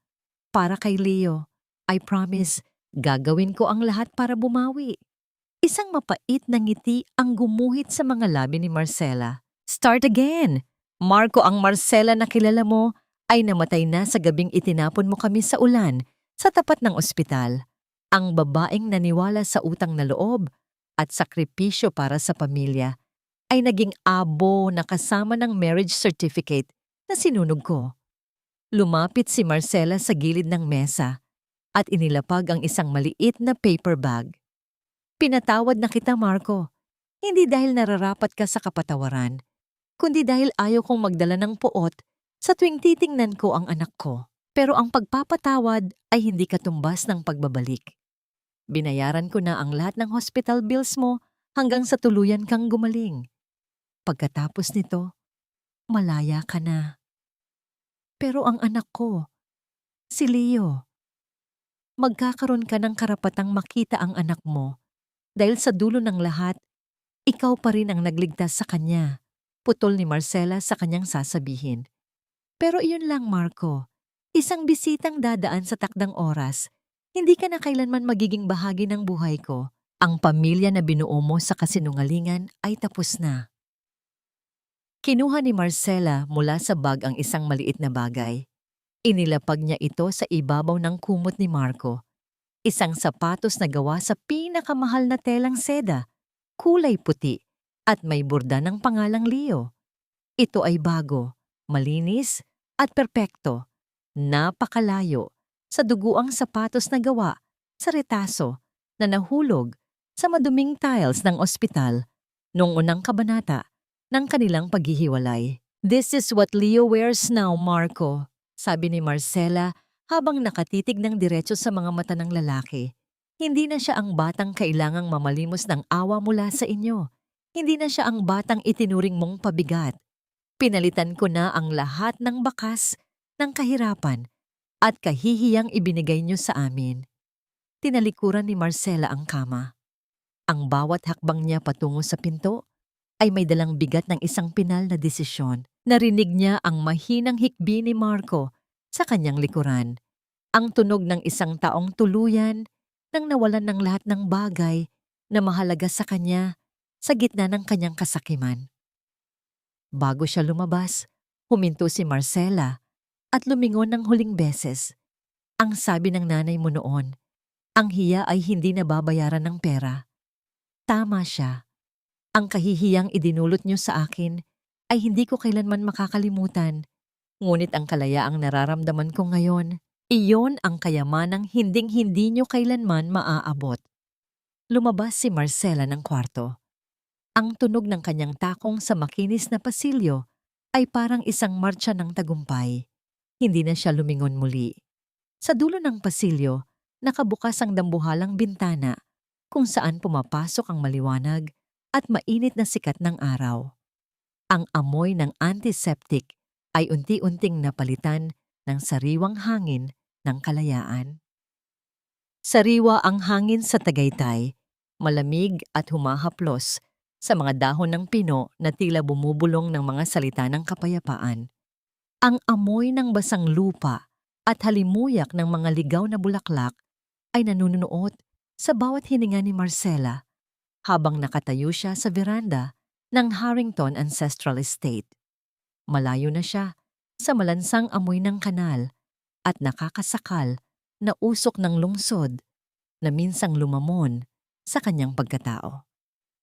[SPEAKER 1] Para kay Leo, I promise, gagawin ko ang lahat para bumawi. Isang mapait na ngiti ang gumuhit sa mga labi ni Marcela. Start again! Marco, ang Marcela na kilala mo ay namatay na sa gabing itinapon mo kami sa ulan sa tapat ng ospital. Ang babaeng naniwala sa utang na loob at sakripisyo para sa pamilya ay naging abo na kasama ng marriage certificate na sinunog ko. Lumapit si Marcela sa gilid ng mesa at inilapag ang isang maliit na paper bag. Pinatawad na kita, Marco. Hindi dahil nararapat ka sa kapatawaran, kundi dahil ayaw kong magdala ng puot sa tuwing titingnan ko ang anak ko. Pero ang pagpapatawad ay hindi katumbas ng pagbabalik. Binayaran ko na ang lahat ng hospital bills mo hanggang sa tuluyan kang gumaling. Pagkatapos nito, malaya ka na. Pero ang anak ko, si Leo, magkakaroon ka ng karapatang makita ang anak mo dahil sa dulo ng lahat, ikaw pa rin ang nagligtas sa kanya. Putol ni Marcela sa kanyang sasabihin. Pero iyon lang, Marco. Isang bisitang dadaan sa takdang oras. Hindi ka na kailanman magiging bahagi ng buhay ko. Ang pamilya na binuo mo sa kasinungalingan ay tapos na. Kinuha ni Marcela mula sa bag ang isang maliit na bagay. Inilapag niya ito sa ibabaw ng kumot ni Marco. Isang sapatos na gawa sa pinakamahal na telang seda, kulay puti, at may burda ng pangalang Leo. Ito ay bago, malinis, at perpekto. Napakalayo sa duguang sapatos na gawa sa retaso na nahulog sa maduming tiles ng ospital noong unang kabanata ng kanilang paghihiwalay. This is what Leo wears now, Marco, sabi ni Marcela habang nakatitig ng diretso sa mga mata ng lalaki. Hindi na siya ang batang kailangang mamalimos ng awa mula sa inyo. Hindi na siya ang batang itinuring mong pabigat. Pinalitan ko na ang lahat ng bakas ng kahirapan at kahihiyang ibinigay niyo sa amin. Tinalikuran ni Marcela ang kama. Ang bawat hakbang niya patungo sa pinto ay may dalang bigat ng isang pinal na desisyon. Narinig niya ang mahinang hikbi ni Marco sa kanyang likuran. Ang tunog ng isang taong tuluyan nang nawalan ng lahat ng bagay na mahalaga sa kanya sa gitna ng kanyang kasakiman. Bago siya lumabas, huminto si Marcela at lumingon ng huling beses. Ang sabi ng nanay mo noon, ang hiya ay hindi nababayaran ng pera. Tama siya. Ang kahihiyang idinulot niyo sa akin ay hindi ko kailanman makakalimutan. Ngunit ang kalayaang nararamdaman ko ngayon, iyon ang kayamanang hinding-hindi niyo kailanman maaabot. Lumabas si Marcela ng kwarto. Ang tunog ng kanyang takong sa makinis na pasilyo ay parang isang martsa ng tagumpay. Hindi na siya lumingon muli. Sa dulo ng pasilyo, nakabukas ang dambuhalang bintana kung saan pumapasok ang maliwanag at mainit na sikat ng araw. Ang amoy ng antiseptic ay unti-unting napalitan ng sariwang hangin ng kalayaan. Sariwa ang hangin sa Tagaytay, malamig at humahaplos sa mga dahon ng pino na tila bumubulong ng mga salita ng kapayapaan. Ang amoy ng basang lupa at halimuyak ng mga ligaw na bulaklak ay nanunuot sa bawat hininga ni Marcela habang nakatayo siya sa veranda ng Harrington Ancestral Estate. Malayo na siya sa malansang amoy ng kanal at nakakasakal na usok ng lungsod na minsang lumamon sa kanyang pagkatao.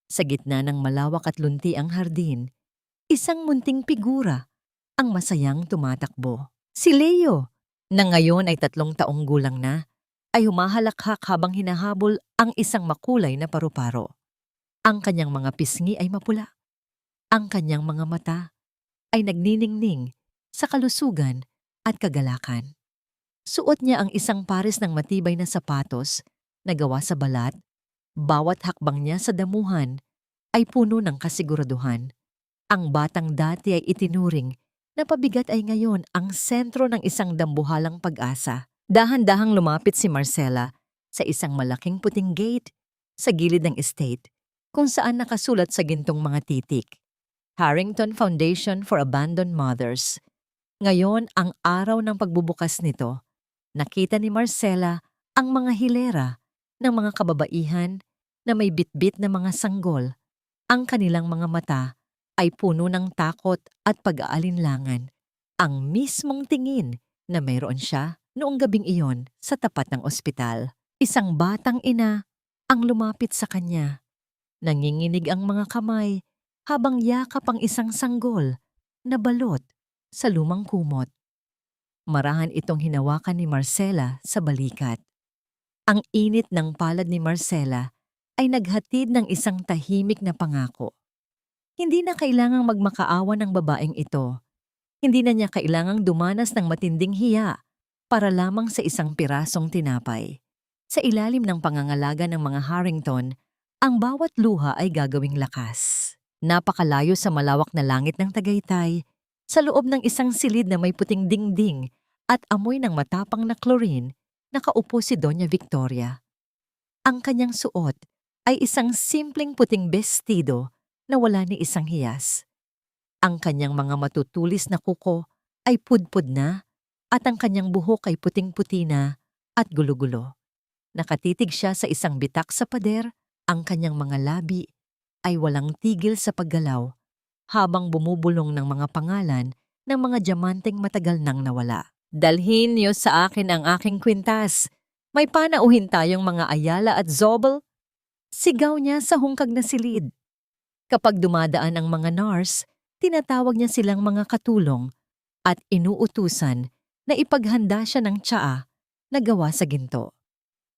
[SPEAKER 1] Sa gitna ng malawak at lunti ang hardin, isang munting figura ang masayang tumatakbo. Si Leo, na ngayon ay 3 taong gulang na, ay humahalakhak habang hinahabol ang isang makulay na paru-paro. Ang kanyang mga pisngi ay mapula. Ang kanyang mga mata ay nagniningning sa kalusugan at kagalakan. Suot niya ang isang pares ng matibay na sapatos na gawa sa balat. Bawat hakbang niya sa damuhan ay puno ng kasiguraduhan. Ang batang dati ay itinuring na pabigat ay ngayon ang sentro ng isang dambuhalang pag-asa. Dahan-dahang lumapit si Marcela sa isang malaking puting gate sa gilid ng estate kung saan nakasulat sa gintong mga titik, Harrington Foundation for Abandoned Mothers. Ngayon ang araw ng pagbubukas nito. Nakita ni Marcela ang mga hilera ng mga kababaihan na may bitbit na mga sanggol. Ang kanilang mga mata ay puno ng takot at pag-aalinlangan. Ang mismong tingin na mayroon siya noong gabing iyon sa tapat ng ospital. Isang batang ina ang lumapit sa kanya. Nanginginig ang mga kamay habang yakap ang isang sanggol na balot sa lumang kumot. Marahan itong hinawakan ni Marcela sa balikat. Ang init ng palad ni Marcela ay naghatid ng isang tahimik na pangako. Hindi na kailangang magmakaawa ng babaeng ito. Hindi na niya kailangang dumanas ng matinding hiya para lamang sa isang pirasong tinapay. Sa ilalim ng pangangalaga ng mga Harrington, ang bawat luha ay gagawing lakas. Napakalayo sa malawak na langit ng Tagaytay, sa loob ng isang silid na may puting dingding at amoy ng matapang na chlorine, nakaupo si Doña Victoria. Ang kanyang suot ay isang simpleng puting bestido na wala ni isang hiyas. Ang kanyang mga matutulis na kuko ay pudpud na at ang kanyang buhok ay puting-puti na at gulo-gulo. Nakatitig siya sa isang bitak sa pader, ang kanyang mga labi ay walang tigil sa paggalaw habang bumubulong ng mga pangalan ng mga diamanteng matagal nang nawala. Dalhin niyo sa akin ang aking kwintas. May panauhin tayong mga Ayala at Zobel. Sigaw niya sa hungkag na silid. Kapag dumadaan ang mga nurse, tinatawag niya silang mga katulong at inuutusan na ipaghanda siya ng tsaa na gawa sa ginto.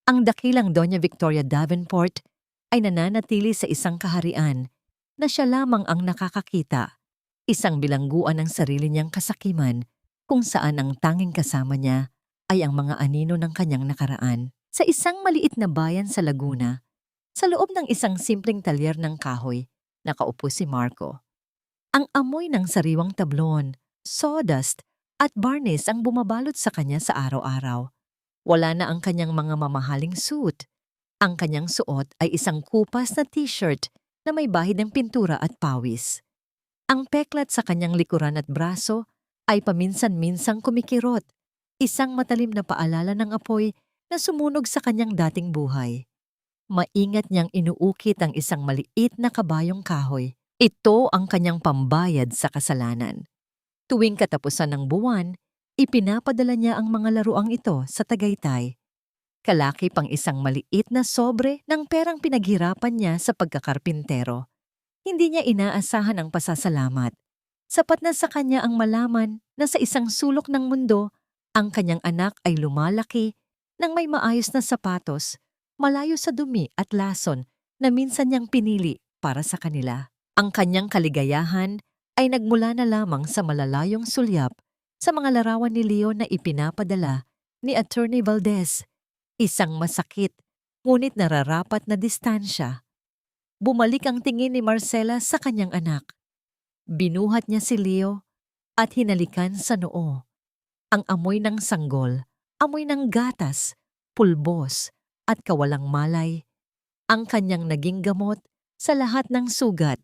[SPEAKER 1] Ang dakilang Doña Victoria Davenport ay nananatili sa isang kaharian na siya lamang ang nakakakita, isang bilangguan ng sarili niyang kasakiman kung saan ang tanging kasama niya ay ang mga anino ng kanyang nakaraan. Sa isang maliit na bayan sa Laguna, sa loob ng isang simpleng talyer ng kahoy, nakaupo si Marco. Ang amoy ng sariwang tablon, sawdust at varnish ang bumabalot sa kanya sa araw-araw. Wala na ang kanyang mga mamahaling suit. Ang kanyang suot ay isang kupas na t-shirt na may bahid ng pintura at pawis. Ang peklat sa kanyang likuran at braso ay paminsan-minsang kumikirot, isang matalim na paalala ng apoy na sumunog sa kanyang dating buhay. Maingat niyang inuukit ang isang maliit na kabayong kahoy. Ito ang kanyang pambayad sa kasalanan. Tuwing katapusan ng buwan, ipinapadala niya ang mga laruang ito sa Tagaytay. Kalaki pang isang maliit na sobre ng perang pinaghirapan niya sa pagkakarpintero. Hindi niya inaasahan ang pasasalamat. Sapat na sa kanya ang malaman na sa isang sulok ng mundo, ang kanyang anak ay lumalaki nang may maayos na sapatos, malayo sa dumi at lason na minsan niyang pinili para sa kanila. Ang kanyang kaligayahan ay nagmula na lamang sa malalayong sulyap sa mga larawan ni Leo na ipinapadala ni Attorney Valdez. Isang masakit, ngunit nararapat na distansya. Bumalik ang tingin ni Marcela sa kanyang anak. Binuhat niya si Leo at hinalikan sa noo. Ang amoy ng sanggol, amoy ng gatas, pulbos at kawalang malay. Ang kanyang naging gamot sa lahat ng sugat.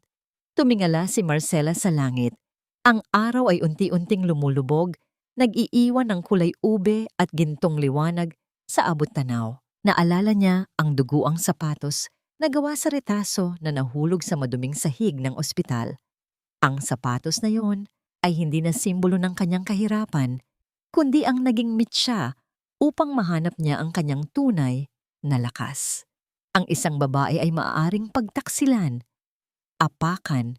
[SPEAKER 1] Tumingala si Marcela sa langit. Ang araw ay unti-unting lumulubog, nag-iiwan ng kulay ube at gintong liwanag sa abot tanaw. Naalala niya ang duguang sapatos na gawa sa retaso na nahulog sa maduming sahig ng ospital. Ang sapatos na yon ay hindi na simbolo ng kanyang kahirapan, kundi ang naging mitya upang mahanap niya ang kanyang tunay na lakas. Ang isang babae ay maaaring pagtaksilan, apakan,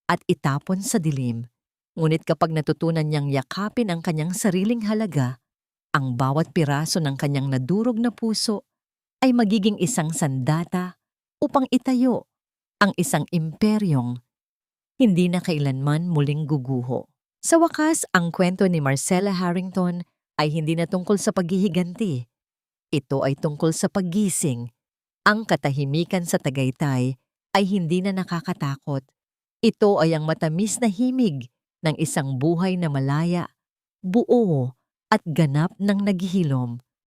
[SPEAKER 1] at itapon sa dilim. Ngunit kapag natutunan niyang yakapin ang kanyang sariling halaga, Ang bawat piraso ng kanyang nadurog na puso ay magiging isang sandata upang itayo ang isang imperyong hindi na kailanman muling guguho. Sa wakas, ang kwento ni Marcella Harrington ay hindi na tungkol sa paghihiganti. Ito ay tungkol sa paggising. Ang katahimikan sa Tagaytay ay hindi na nakakatakot. Ito ay ang matamis na himig ng isang buhay na malaya, buo at ganap ng naghihilom.